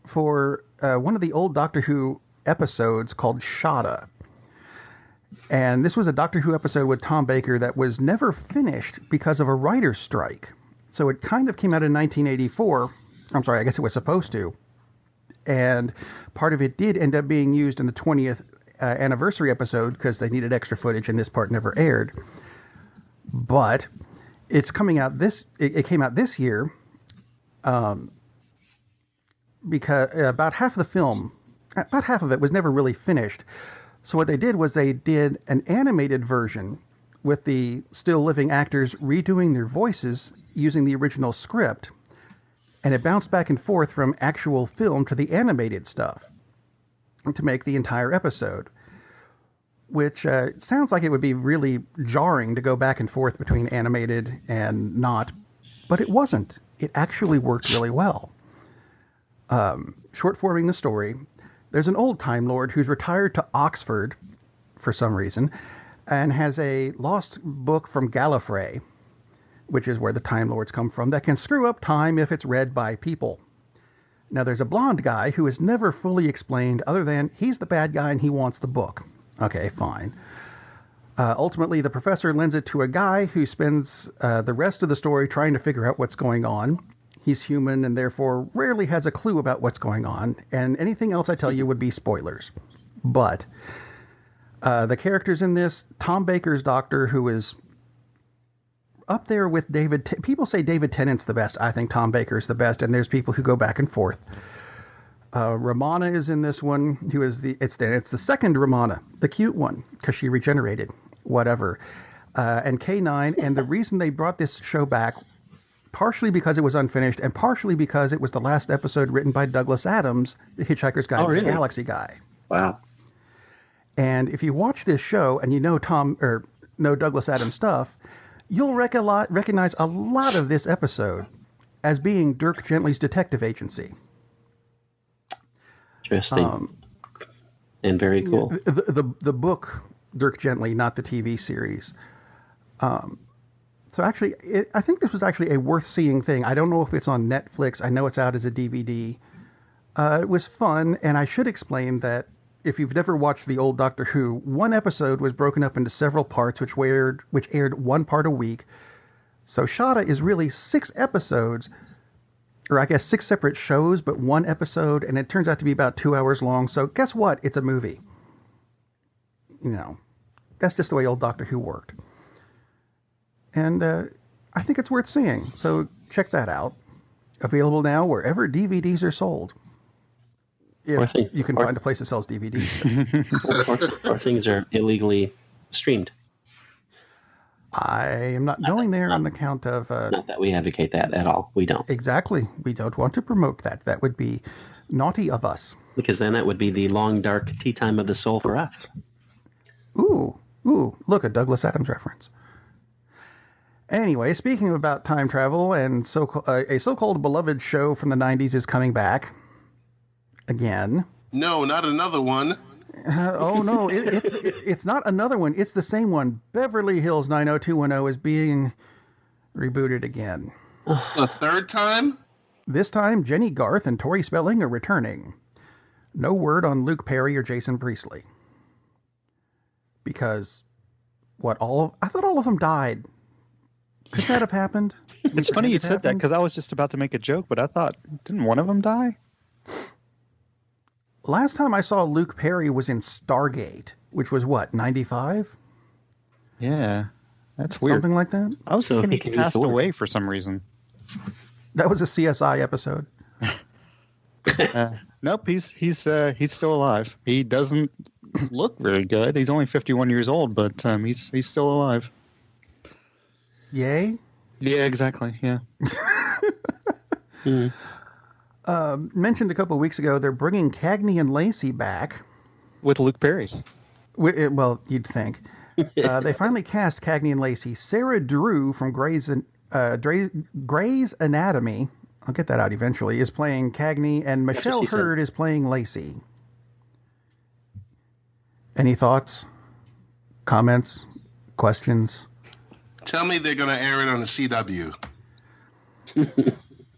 [SPEAKER 2] for one of the old Doctor Who episodes called Shotta. And this was a Doctor Who episode with Tom Baker that was never finished because of a writer's strike. So it kind of came out in 1984. I'm sorry, I guess it was supposed to. And part of it did end up being used in the 20th anniversary episode because they needed extra footage and this part never aired. But it's coming out it came out this year because about half of it was never really finished. So what they did was they did an animated version with the still living actors redoing their voices using the original script. And it bounced back and forth from actual film to the animated stuff to make the entire episode. Which sounds like it would be really jarring to go back and forth between animated and not. But it wasn't. It actually worked really well. Short-forming the story, there's an old Time Lord who's retired to Oxford for some reason and has a lost book from Gallifrey, which is where the Time Lords come from, that can screw up time if it's read by people. Now, there's a blonde guy who is never fully explained other than he's the bad guy and he wants the book. Okay, fine. Ultimately, the professor lends it to a guy who spends the rest of the story trying to figure out what's going on. He's human and therefore rarely has a clue about what's going on, and anything else I tell you would be spoilers. But the characters in this, Tom Baker's Doctor, who is up there with people say David Tennant's the best. I think Tom Baker's the best, and there's people who go back and forth. Romana is in this one, who is it's the second Romana, the cute one, because she regenerated, whatever. And K9, and the reason they brought this show back, partially because it was unfinished, and partially because it was the last episode written by Douglas Adams, the Hitchhiker's Guide to the Galaxy guy.
[SPEAKER 3] Wow.
[SPEAKER 2] And if you watch this show and you know Douglas Adams stuff, you'll recognize a lot of this episode as being Dirk Gently's detective agency.
[SPEAKER 3] Interesting. And very cool.
[SPEAKER 2] The book, Dirk Gently, not the TV series. So actually, I think this was actually a worth seeing thing. I don't know if it's on Netflix. I know it's out as a DVD. It was fun, and I should explain that if you've never watched the old Doctor Who, one episode was broken up into several parts, which aired one part a week. So Shotta is really 6 episodes, or I guess 6 separate shows, but one episode, and it turns out to be about 2 hours long. So guess what? It's a movie. That's just the way old Doctor Who worked. And I think it's worth seeing. So check that out. Available now wherever DVDs are sold. If you can find a place that sells DVDs.
[SPEAKER 3] or things are illegally streamed.
[SPEAKER 2] I am not going there on the count of...
[SPEAKER 3] not that we advocate that at all. We don't.
[SPEAKER 2] Exactly. We don't want to promote that. That would be naughty of us.
[SPEAKER 3] Because then that would be the long, dark tea time of the soul for us.
[SPEAKER 2] Ooh. Look, a Douglas Adams reference. Anyway, speaking about time travel, and a so-called beloved show from the 90s is coming back. Again.
[SPEAKER 5] No, not another one.
[SPEAKER 2] Oh, no, it's not another one. It's the same one. Beverly Hills 90210 is being rebooted again.
[SPEAKER 5] A third time?
[SPEAKER 2] This time, Jenny Garth and Tori Spelling are returning. No word on Luke Perry or Jason Priestley. Because, I thought all of them died. Could that have happened?
[SPEAKER 4] It's funny you said that, because I was just about to make a joke, but I thought, didn't one of them die?
[SPEAKER 2] Last time I saw Luke Perry was in Stargate, which was what, 95?
[SPEAKER 4] Yeah, that's weird.
[SPEAKER 2] Something like that?
[SPEAKER 4] I was thinking he passed away for some reason.
[SPEAKER 2] That was a CSI episode.
[SPEAKER 4] Nope, he's still alive. He doesn't look very good. He's only 51 years old, but he's still alive.
[SPEAKER 2] Yay?
[SPEAKER 4] Yeah, exactly. Yeah.
[SPEAKER 2] Mentioned a couple of weeks ago, they're bringing Cagney and Lacey back.
[SPEAKER 4] With Luke Perry.
[SPEAKER 2] Well, you'd think. They finally cast Cagney and Lacey. Sarah Drew from Grey's Anatomy, I'll get that out eventually, is playing Cagney, and Michelle Hurd is playing Lacey. Any thoughts? Comments? Questions?
[SPEAKER 5] Tell me they're going to air it on the CW.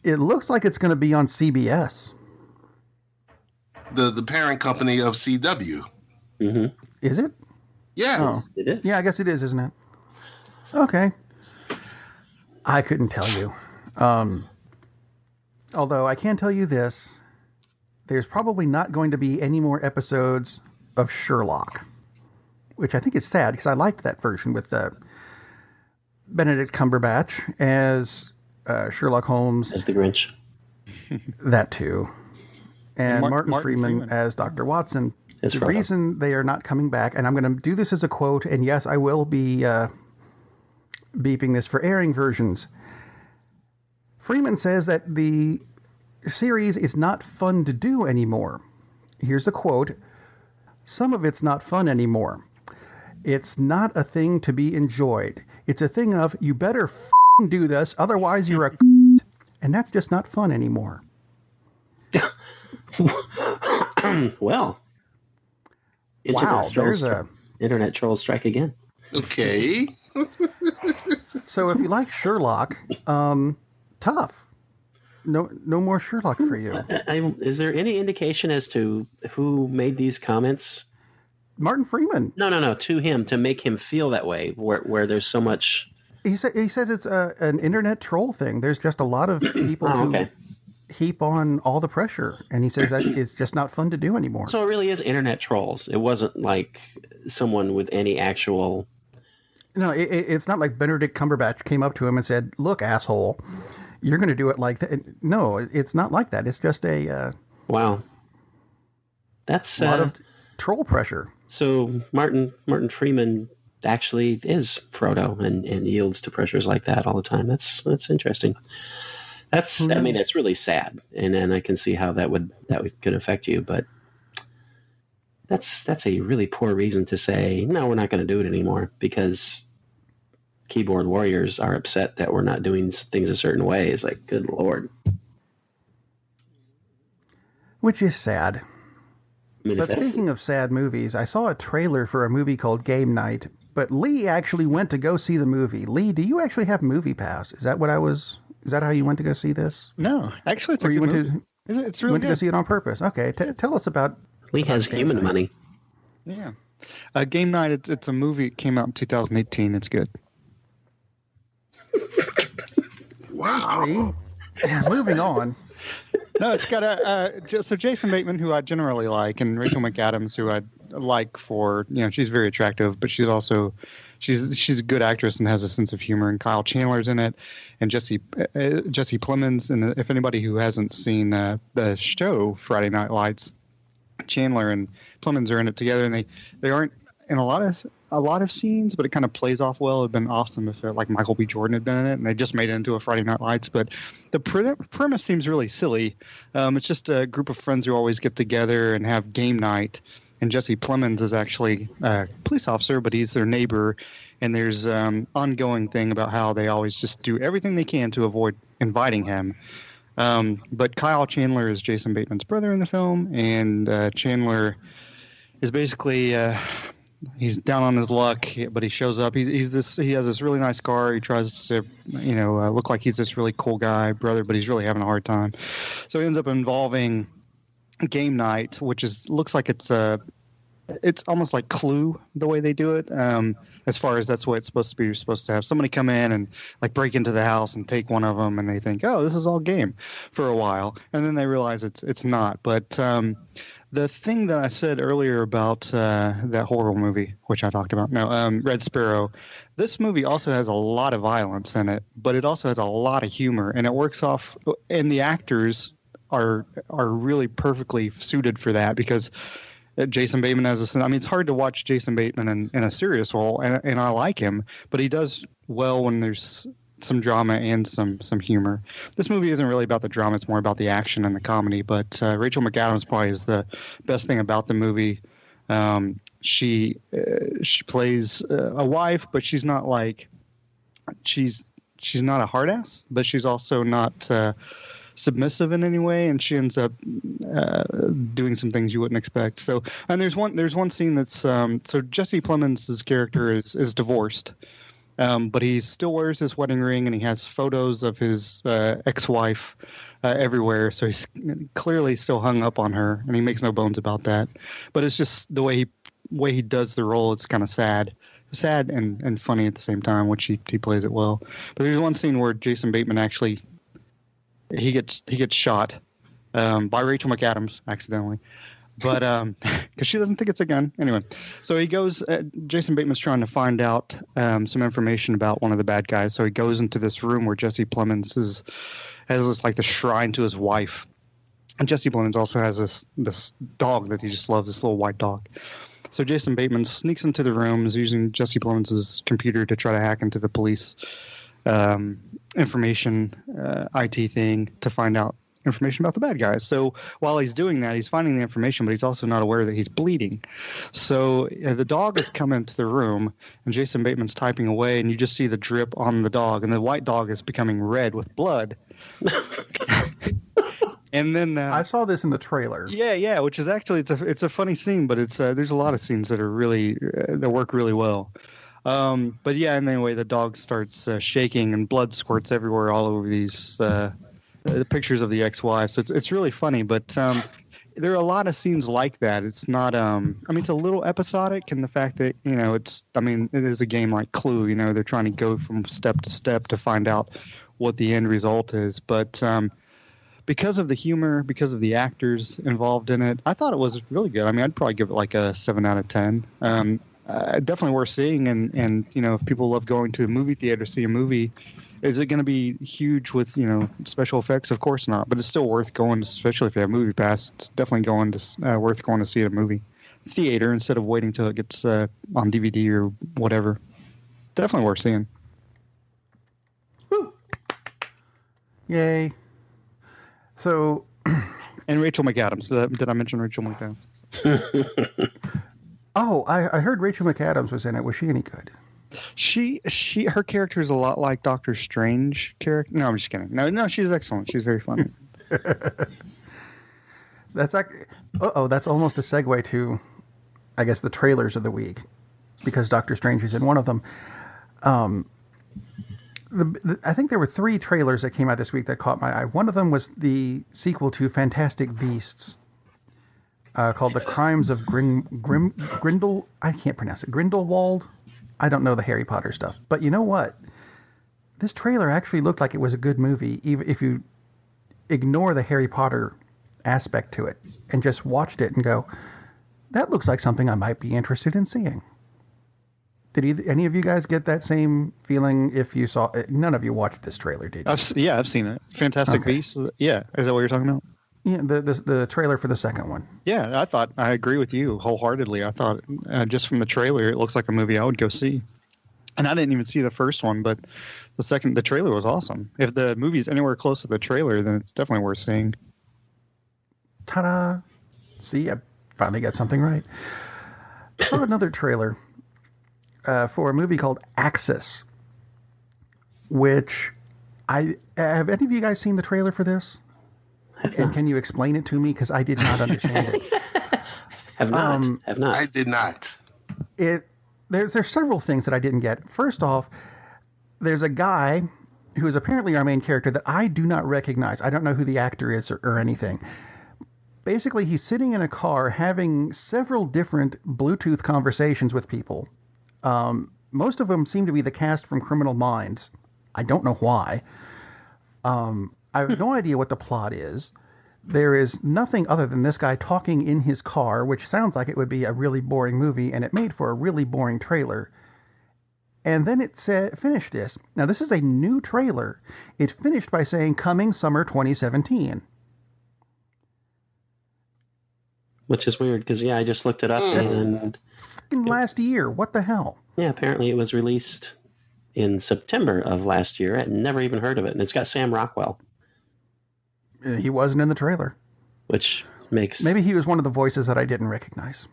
[SPEAKER 2] It looks like it's going to be on CBS.
[SPEAKER 5] The parent company of CW.
[SPEAKER 3] Mm-hmm.
[SPEAKER 2] Is it?
[SPEAKER 5] Yeah.
[SPEAKER 2] Oh.
[SPEAKER 3] It is.
[SPEAKER 2] Yeah, I guess it is, isn't it? Okay. I couldn't tell you. Although I can tell you this. There's probably not going to be any more episodes of Sherlock. Which I think is sad, because I liked that version with Benedict Cumberbatch as Sherlock Holmes.
[SPEAKER 3] As the Grinch.
[SPEAKER 2] That too. And Martin Freeman as Dr. Watson. The reason they are not coming back, and I'm going to do this as a quote, and yes, I will be beeping this for airing versions. Freeman says that the series is not fun to do anymore. Here's a quote. Some of it's not fun anymore. It's not a thing to be enjoyed. It's a thing of, you better f***ing do this, otherwise you're a and that's just not fun anymore.
[SPEAKER 3] Well.
[SPEAKER 2] Wow, there's
[SPEAKER 3] Internet trolls strike again.
[SPEAKER 5] Okay.
[SPEAKER 2] So if you like Sherlock, tough. No more Sherlock for you.
[SPEAKER 3] Is there any indication as to who made these comments?
[SPEAKER 2] Martin Freeman.
[SPEAKER 3] No, to him, to make him feel that way, where there's so much...
[SPEAKER 2] He says it's an internet troll thing. There's just a lot of people who heap on all the pressure, and he says that it's just not fun to do anymore.
[SPEAKER 3] So it really is internet trolls. It wasn't like someone with any actual...
[SPEAKER 2] No, it's not like Benedict Cumberbatch came up to him and said, "Look, asshole, you're going to do it like that." No, it's not like that. It's just a...
[SPEAKER 3] Wow. That's...
[SPEAKER 2] a lot of troll pressure.
[SPEAKER 3] So Martin Freeman actually is Frodo and yields to pressures like that all the time. That's interesting. I mean, it's really sad, and I can see how that could affect you, but that's a really poor reason to say, no, we're not going to do it anymore, because keyboard warriors are upset that we're not doing things a certain way. It's like, good Lord.
[SPEAKER 2] Which is sad.
[SPEAKER 3] I mean,
[SPEAKER 2] but speaking of sad movies, I saw a trailer for a movie called Game Night, but Lee actually went to go see the movie. Lee, do you actually have Movie Pass? Is that how you went to go see this?
[SPEAKER 4] No, actually, it's a good movie. It's really
[SPEAKER 2] went
[SPEAKER 4] good.
[SPEAKER 2] to go see it on purpose. Okay, tell us about...
[SPEAKER 3] Lee has human money.
[SPEAKER 4] Yeah. Game Night, it's a movie. It came out in 2018. It's good.
[SPEAKER 5] Wow.
[SPEAKER 2] Lee. Moving on.
[SPEAKER 4] No, it's got so Jason Bateman, who I generally like, and Rachel McAdams, who I like for, she's very attractive, but she's also she's a good actress and has a sense of humor. And Kyle Chandler's in it, and Jesse Plemons. And if anybody who hasn't seen the show Friday Night Lights, Chandler and Plemons are in it together, and they aren't in a lot of scenes, but it kind of plays off well. It'd been awesome if like Michael B. Jordan had been in it, and they just made it into a Friday Night Lights. But the premise seems really silly. It's just a group of friends who always get together and have game night. And Jesse Plemons is actually a police officer, but he's their neighbor. And there's ongoing thing about how they always just do everything they can to avoid inviting him. But Kyle Chandler is Jason Bateman's brother in the film, and Chandler is basically he's down on his luck, but he shows up. He has this really nice car. He tries to look like he's this really cool guy brother, but he's really having a hard time. So he ends up involving game night, which looks like it's almost like Clue the way they do it. As far as that's what it's supposed to be. You're supposed to have somebody come in and like break into the house and take one of them, and they think, oh, this is all game for a while, and then they realize it's not. But the thing that I said earlier about that horrible movie, which I talked about, Red Sparrow, this movie also has a lot of violence in it, but it also has a lot of humor, and it works off. And the actors are really perfectly suited for that, because Jason Bateman as I mean, it's hard to watch Jason Bateman in a serious role, and I like him, but he does well when there's some drama and some humor. This movie isn't really about the drama; it's more about the action and the comedy. But Rachel McAdams probably is the best thing about the movie. She plays a wife, but she's not like she's not a hard ass, but she's also not submissive in any way, and she ends up doing some things you wouldn't expect. So, and there's one scene that's so Jesse Plemons' character is divorced, but he still wears his wedding ring, and he has photos of his ex-wife everywhere. So he's clearly still hung up on her, and he makes no bones about that. But it's just the way he does the role. It's kind of sad and funny at the same time, which he plays it well. But there's one scene where Jason Bateman actually he gets shot by Rachel McAdams accidentally, but because she doesn't think it's a gun anyway. So he goes. Jason Bateman's trying to find out some information about one of the bad guys. So he goes into this room where Jesse Plemons has this like the shrine to his wife, and Jesse Plemons also has this dog that he just loves, this little white dog. So Jason Bateman sneaks into the room, is using Jesse Plemons' computer to try to hack into the police information IT thing to find out information about the bad guys. So while he's doing that, he's finding the information, but he's also not aware that he's bleeding. So the dog has come into the room, and Jason Bateman's typing away, and you just see the drip on the dog, and the white dog is becoming red with blood. And then
[SPEAKER 2] I saw this in the trailer.
[SPEAKER 4] Yeah, which is actually it's a funny scene, but it's there's a lot of scenes that are really that work really well. But yeah, and anyway, the dog starts shaking, and blood squirts everywhere all over these the pictures of the ex-wife. So it's really funny, but there are a lot of scenes like that. It's not I mean, it's a little episodic in the fact that it is a game like Clue. They're trying to go from step to step to find out what the end result is, but because of the humor, because of the actors involved in it, I thought it was really good. I mean, I'd probably give it like a 7 out of 10. Definitely worth seeing, and if people love going to a movie theater to see a movie, is it going to be huge with special effects? Of course not, but it's still worth going, especially if you have Movie Pass. It's definitely worth going to see a movie theater instead of waiting till it gets on DVD or whatever. Definitely worth seeing.
[SPEAKER 2] Woo. Yay! So,
[SPEAKER 4] and Rachel McAdams. Did I mention Rachel McAdams?
[SPEAKER 2] Oh, I heard Rachel McAdams was in it. Was she any good?
[SPEAKER 4] Her character is a lot like Doctor Strange character. No, I'm just kidding. No, she's excellent. She's very funny.
[SPEAKER 2] That's almost a segue to, I guess, the trailers of the week, because Doctor Strange is in one of them. I think there were 3 trailers that came out this week that caught my eye. One of them was the sequel to Fantastic Beasts, called The Crimes of Grindel. I can't pronounce it. Grindelwald. I don't know the Harry Potter stuff. But you know what? This trailer actually looked like it was a good movie, even if you ignore the Harry Potter aspect to it and just watched it and go, that looks like something I might be interested in seeing. Did any of you guys get that same feeling? If you saw it, none of you watched this trailer, did you?
[SPEAKER 4] I've seen it. Fantastic Beasts. Yeah, is that what you're talking about?
[SPEAKER 2] Yeah, the trailer for the second one.
[SPEAKER 4] Yeah, I agree with you wholeheartedly. I thought just from the trailer, it looks like a movie I would go see. And I didn't even see the first one, but the trailer was awesome. If the movie's anywhere close to the trailer, then it's definitely worth seeing.
[SPEAKER 2] Ta-da! See, I finally got something right. I saw another trailer for a movie called Axis, which have any of you guys seen the trailer for this? And can you explain it to me? Because I did not understand it.
[SPEAKER 3] Have not.
[SPEAKER 5] I did not.
[SPEAKER 2] There's several things that I didn't get. First off, there's a guy who is apparently our main character that I do not recognize. I don't know who the actor is or anything. Basically, he's sitting in a car having several different Bluetooth conversations with people. Most of them seem to be the cast from Criminal Minds. I don't know why. I have no idea what the plot is. There is nothing other than this guy talking in his car, which sounds like it would be a really boring movie, and it made for a really boring trailer. And then it finished this. Now, this is a new trailer. It finished by saying, coming summer 2017.
[SPEAKER 3] which is weird because I just looked it up and
[SPEAKER 2] Last year. What the hell?
[SPEAKER 3] yeah, apparently it was released in September of last year. I'd never even heard of it, and it's got Sam Rockwell,
[SPEAKER 2] He wasn't in the trailer.
[SPEAKER 3] which makes
[SPEAKER 2] Maybe he was one of the voices that I didn't recognize.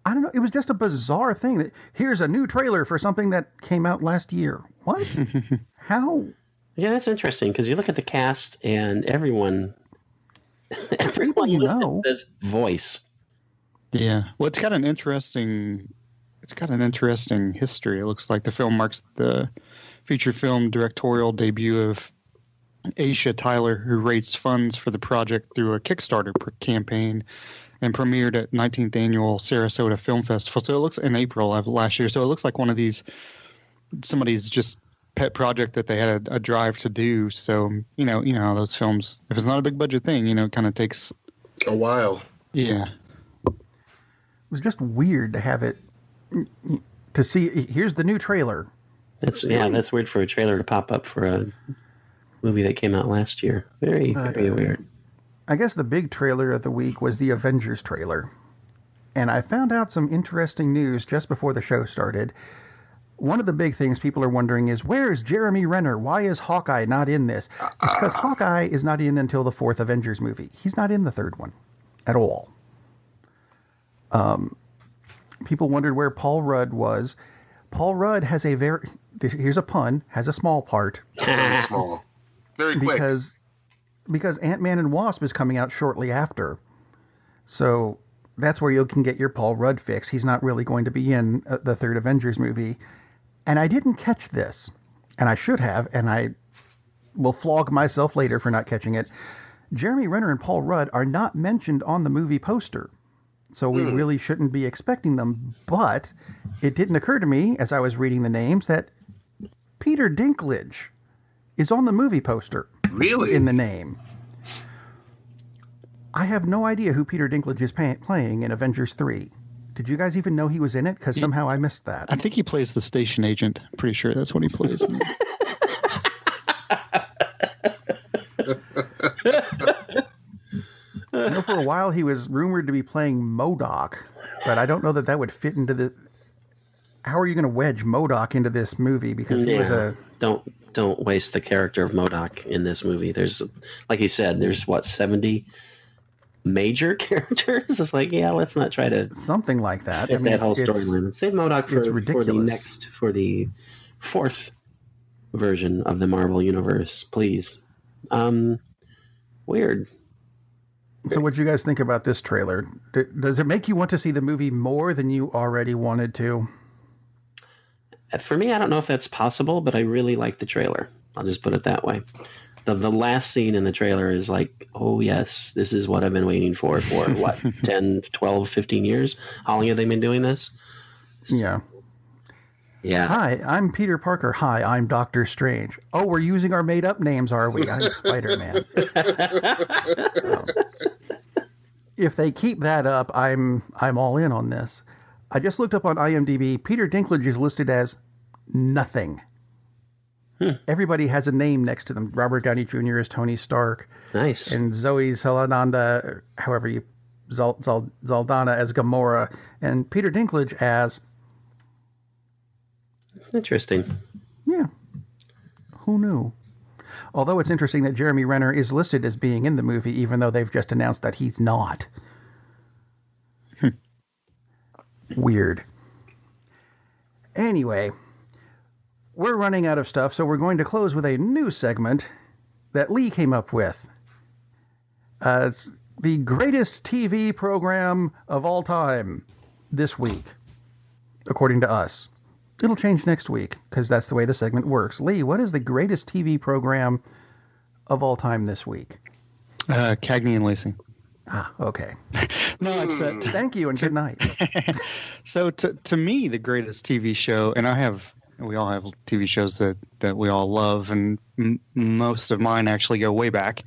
[SPEAKER 2] I don't know. It was just a bizarre thing that here's a new trailer for something that came out last year. What? How?
[SPEAKER 3] Yeah, that's interesting because you look at the cast and everyone
[SPEAKER 2] you
[SPEAKER 3] listed
[SPEAKER 2] know.
[SPEAKER 3] says voice.
[SPEAKER 4] Yeah. Well, it's got an interesting history. It looks like the film marks the feature film directorial debut of Aisha Tyler, who raised funds for the project through a Kickstarter campaign and premiered at 19th Annual Sarasota Film Festival. So it looks in April of last year. So it looks like one of these, somebody's just pet project that they had a drive to do. So, you know how those films, if it's not a big budget thing, it kind of takes
[SPEAKER 5] A while.
[SPEAKER 4] Yeah.
[SPEAKER 2] It was just weird to have it, to see, here's the new trailer.
[SPEAKER 3] That's weird for a trailer to pop up for a movie that came out last year. Very weird.
[SPEAKER 2] I guess the big trailer of the week was the Avengers trailer. And I found out some interesting news just before the show started. One of the big things people are wondering is, where is Jeremy Renner? Why is Hawkeye not in this? It's because Hawkeye is not in until the fourth Avengers movie. He's not in the third one at all. People wondered where Paul Rudd was. Paul Rudd has here's a pun, has a small part.
[SPEAKER 5] Very small. Very quick.
[SPEAKER 2] Because Ant-Man and Wasp is coming out shortly after. So that's where you can get your Paul Rudd fix. He's not really going to be in the third Avengers movie. And I didn't catch this. And I should have, and I will flog myself later for not catching it. Jeremy Renner and Paul Rudd are not mentioned on the movie poster. So we really shouldn't be expecting them. But it didn't occur to me, as I was reading the names, that Peter Dinklage is on the movie poster.
[SPEAKER 5] Really?
[SPEAKER 2] In the name. I have no idea who Peter Dinklage is playing in Avengers 3. Did you guys even know he was in it? Because somehow I missed that.
[SPEAKER 4] I think he plays the station agent. Pretty sure that's what he plays.
[SPEAKER 2] I know for a while he was rumored to be playing MODOK, but I don't know that would fit into the... How are you going to wedge MODOK into this movie? Because he was a...
[SPEAKER 3] Don't waste the character of MODOK in this movie. There's, like you said, there's 70 major characters. It's like, let's not try to
[SPEAKER 2] something like that.
[SPEAKER 3] Fit that whole storyline. Save MODOK for the fourth version of the Marvel Universe, please. Weird.
[SPEAKER 2] So what do you guys think about this trailer? Does it make you want to see the movie more than you already wanted to?
[SPEAKER 3] For me, I don't know if that's possible, but I really like the trailer. I'll just put it that way. The last scene in the trailer is like, oh, yes, this is what I've been waiting for what, 10, 12, 15 years? How long have they been doing this?
[SPEAKER 2] Yeah.
[SPEAKER 3] Yeah.
[SPEAKER 2] Hi, I'm Peter Parker. Hi, I'm Doctor Strange. Oh, we're using our made-up names, are we? I'm Spider-Man. If they keep that up, I'm all in on this. I just looked up on IMDb. Peter Dinklage is listed as nothing. Everybody has a name next to them. Robert Downey Jr. is Tony Stark.
[SPEAKER 3] Nice.
[SPEAKER 2] And Zoe Saldana, Zaldana as Gamora. And Peter Dinklage as...
[SPEAKER 3] Interesting.
[SPEAKER 2] Yeah. Who knew? Although it's interesting that Jeremy Renner is listed as being in the movie, even though they've just announced that he's not. Weird. Anyway, we're running out of stuff, so we're going to close with a new segment that Lee came up with. It's the greatest TV program of all time this week, according to us. It'll change next week, because that's the way the segment works. Lee, what is the greatest TV program of all time this week?
[SPEAKER 4] Cagney and Lacey.
[SPEAKER 2] Ah, okay.
[SPEAKER 4] No, it's
[SPEAKER 2] thank you and good night.
[SPEAKER 4] So to me, the greatest TV show, and we all have TV shows that we all love, and most of mine actually go way back.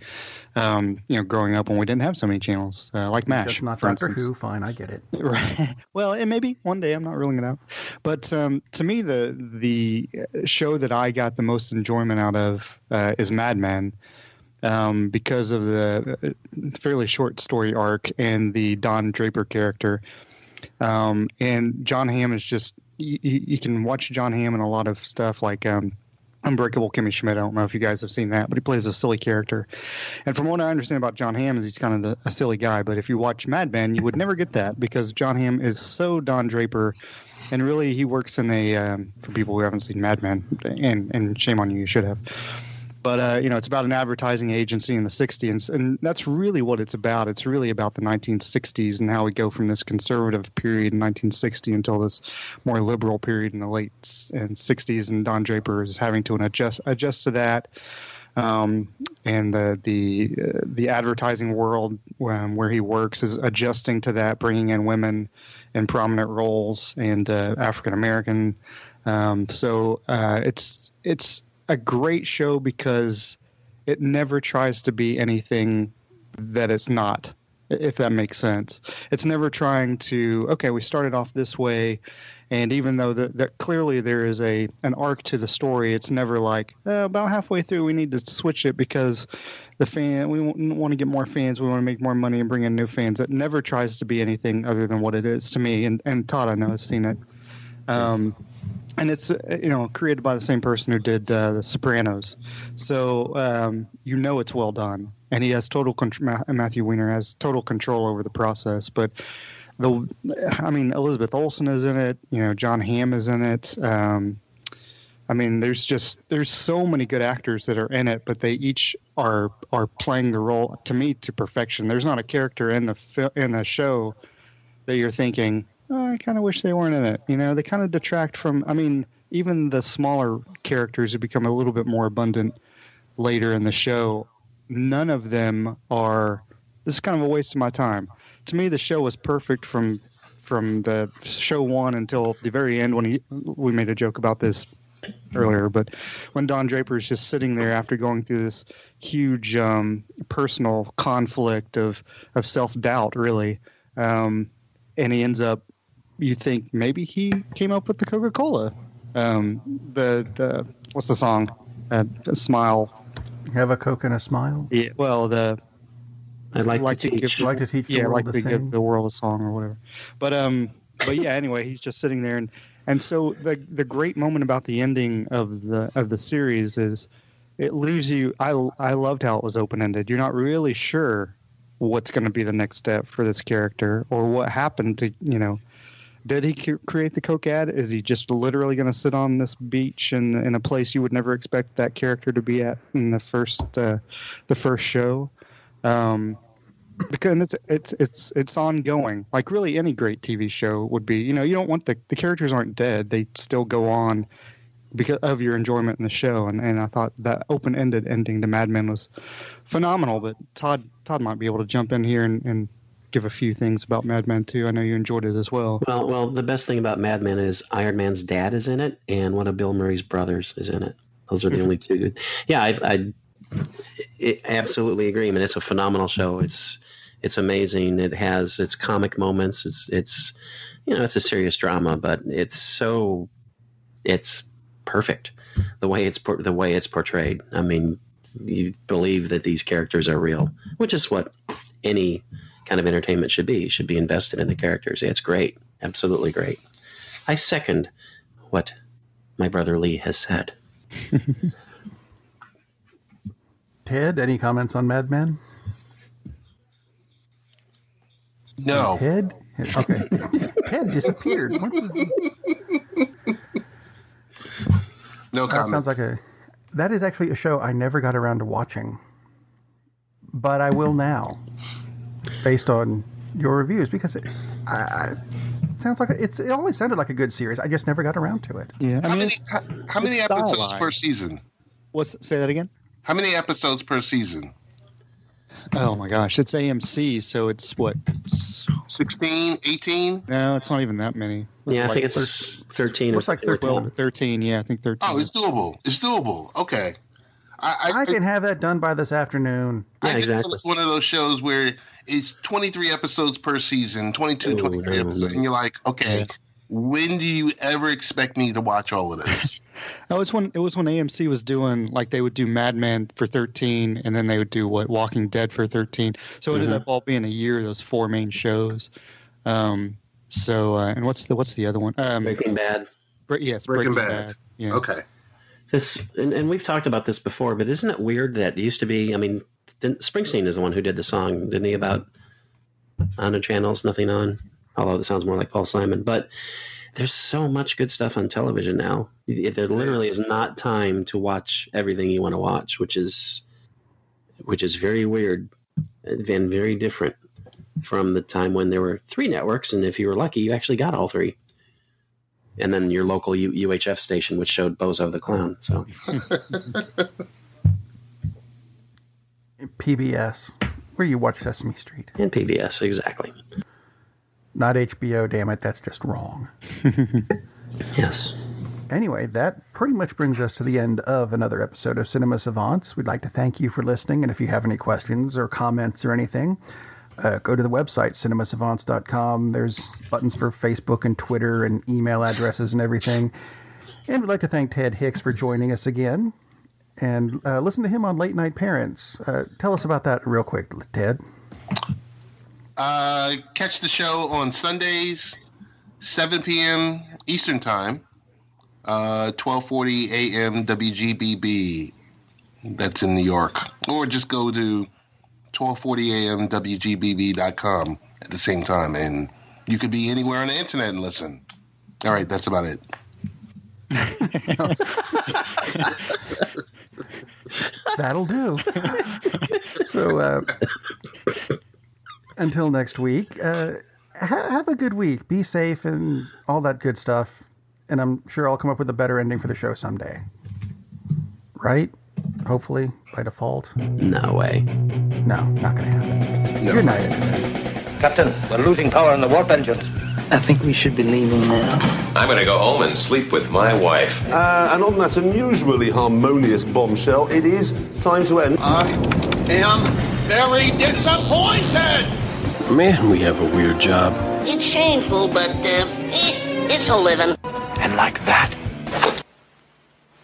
[SPEAKER 4] Growing up when we didn't have so many channels, like MASH,
[SPEAKER 2] Just not
[SPEAKER 4] for
[SPEAKER 2] Doctor
[SPEAKER 4] instance.
[SPEAKER 2] Who. Fine, I get it.
[SPEAKER 4] Right. Well, and maybe one day, I'm not ruling it out. But to me, the show that I got the most enjoyment out of is Mad Men. because of the fairly short story arc and the Don Draper character. And John Hamm is just, you can watch John Hamm in a lot of stuff like Unbreakable Kimmy Schmidt. I don't know if you guys have seen that, but he plays a silly character. And from what I understand about John Hamm is he's kind of a silly guy. But if you watch Mad Men, you would never get that because John Hamm is so Don Draper. And really, he works in for people who haven't seen Mad Men, and shame on you, you should have. But, it's about an advertising agency in the 60s, and that's really what it's about. It's really about the 1960s and how we go from this conservative period in 1960 until this more liberal period in the late 60s, and Don Draper is having to adjust to that. And the advertising world where he works is adjusting to that, bringing in women in prominent roles and African American. So it's a great show because it never tries to be anything that it's not, if that makes sense. It's never trying to, okay, we started off this way, and even though that clearly there is an arc to the story, it's never like, about halfway through we need to switch it because we want to get more fans, we want to make more money and bring in new fans. It never tries to be anything other than what it is to me, and Todd, I know, has seen it. And it's created by the same person who did The Sopranos, so it's well done, and he has total control. Matthew Weiner has total control over the process. But Elizabeth Olsen is in it. John Hamm is in it. There's so many good actors that are in it, but they each are playing the role to me to perfection. There's not a character in the show that you're thinking, I kind of wish they weren't in it. They kind of detract from, even the smaller characters who become a little bit more abundant later in the show. None of them are, this is kind of a waste of my time. To me, the show was perfect from the show one until the very end when we made a joke about this earlier, but when Don Draper is just sitting there after going through this huge personal conflict of self-doubt, really, and he ends up, you think maybe he came up with the Coca-Cola. The what's the song? Smile.
[SPEAKER 2] Have a Coke and a smile.
[SPEAKER 4] Yeah. Well,
[SPEAKER 3] I'd like to teach.
[SPEAKER 2] Give the world a song or whatever. But yeah. Anyway, he's just sitting there, and so the great moment about the ending of the series is it leaves you. I loved how it was open ended. You're not really sure what's going to be the next step for this character or what happened to Did he create the Coke ad? Is he just literally going to sit on this beach in a place you would never expect that character to be at in the first show? Because it's ongoing, like really any great TV show would be. You don't want the characters aren't dead; they still go on because of your enjoyment in the show. And I thought that open-ended ending to Mad Men was phenomenal. But Todd might be able to jump in here and give a few things about Mad Men too. I know you enjoyed it as well.
[SPEAKER 3] Well, the best thing about Mad Men is Iron Man's dad is in it, and one of Bill Murray's brothers is in it. Those are the only two. Yeah, I absolutely agree. I mean, it's a phenomenal show. It's amazing. It has its comic moments. It's it's a serious drama, but it's perfect the way it's portrayed. I mean, you believe that these characters are real, which is what any kind of entertainment should be. You should be invested in the characters. It's great. Absolutely great. I second what my brother Lee has said.
[SPEAKER 2] Ted, any comments on Mad Men?
[SPEAKER 5] No.
[SPEAKER 2] Ted? Okay. Ted disappeared.
[SPEAKER 5] No comments.
[SPEAKER 2] That is actually a show I never got around to watching, but I will now, based on your reviews, because it sounds like it always sounded like a good series. I just never got around to it.
[SPEAKER 4] Yeah.
[SPEAKER 5] How many episodes per season?
[SPEAKER 4] Say that again?
[SPEAKER 5] How many episodes per season?
[SPEAKER 4] Oh my gosh, it's AMC, so it's what?
[SPEAKER 5] 16, 18?
[SPEAKER 4] No, it's not even that many.
[SPEAKER 3] I think it's 13 or
[SPEAKER 4] 13. 13, yeah, I think 13.
[SPEAKER 5] Oh, it's doable. Okay.
[SPEAKER 2] I can have that done by this afternoon.
[SPEAKER 3] Yeah, exactly.
[SPEAKER 5] It's one of those shows where it's 23 episodes per season, 23 episodes, and you're like, okay, when do you ever expect me to watch all of this?
[SPEAKER 4] It was when AMC was doing, like, they would do Mad Men for 13, and then they would do Walking Dead for 13. So it ended up all being a year. Those 4 main shows. And what's the other one?
[SPEAKER 3] Breaking Bad.
[SPEAKER 4] Yes,
[SPEAKER 5] Breaking Bad.
[SPEAKER 4] Yeah.
[SPEAKER 5] Okay.
[SPEAKER 3] And we've talked about this before, but isn't it weird that it used to be? I mean, Springsteen is the one who did the song, didn't he? About on the channels, nothing on. Although it sounds more like Paul Simon, but there's so much good stuff on television now. There literally is not time to watch everything you want to watch, which is very weird and very different from the time when there were 3 networks, and if you were lucky, you actually got all 3. And then your local UHF station, which showed Bozo the Clown. So
[SPEAKER 2] PBS, where you watch Sesame Street.
[SPEAKER 3] And PBS, exactly.
[SPEAKER 2] Not HBO, damn it, that's just wrong.
[SPEAKER 3] Yes.
[SPEAKER 2] Anyway, that pretty much brings us to the end of another episode of Cinema Savants. We'd like to thank you for listening, and if you have any questions or comments or anything, go to the website, cinema-savants.com. There's buttons for Facebook and Twitter and email addresses and everything. And we'd like to thank Ted Hicks for joining us again. And listen to him on Late Night Parents. Tell us about that real quick, Ted.
[SPEAKER 5] Catch the show on Sundays, 7 p.m. Eastern Time, 12:40 a.m. WGBB. That's in New York. Or just go to 12:40 a.m. WGBB.com at the same time, and you could be anywhere on the internet and listen. All right, that's about it.
[SPEAKER 2] That'll do. So, until next week, have a good week. Be safe and all that good stuff. And I'm sure I'll come up with a better ending for the show someday. Right? Hopefully, by default.
[SPEAKER 3] No way.
[SPEAKER 2] No, not going to happen.
[SPEAKER 5] No.
[SPEAKER 2] Good night, everybody.
[SPEAKER 6] Captain, we're losing power in the warp engines.
[SPEAKER 7] I think we should be leaving now.
[SPEAKER 8] I'm going to go home and sleep with my wife.
[SPEAKER 9] And on that unusually harmonious bombshell, it is time to end.
[SPEAKER 6] I am very disappointed!
[SPEAKER 1] Man, we have a weird job.
[SPEAKER 10] It's shameful, but it's a living.
[SPEAKER 7] And like that,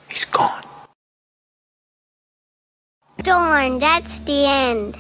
[SPEAKER 7] he's gone.
[SPEAKER 11] Darn, that's the end.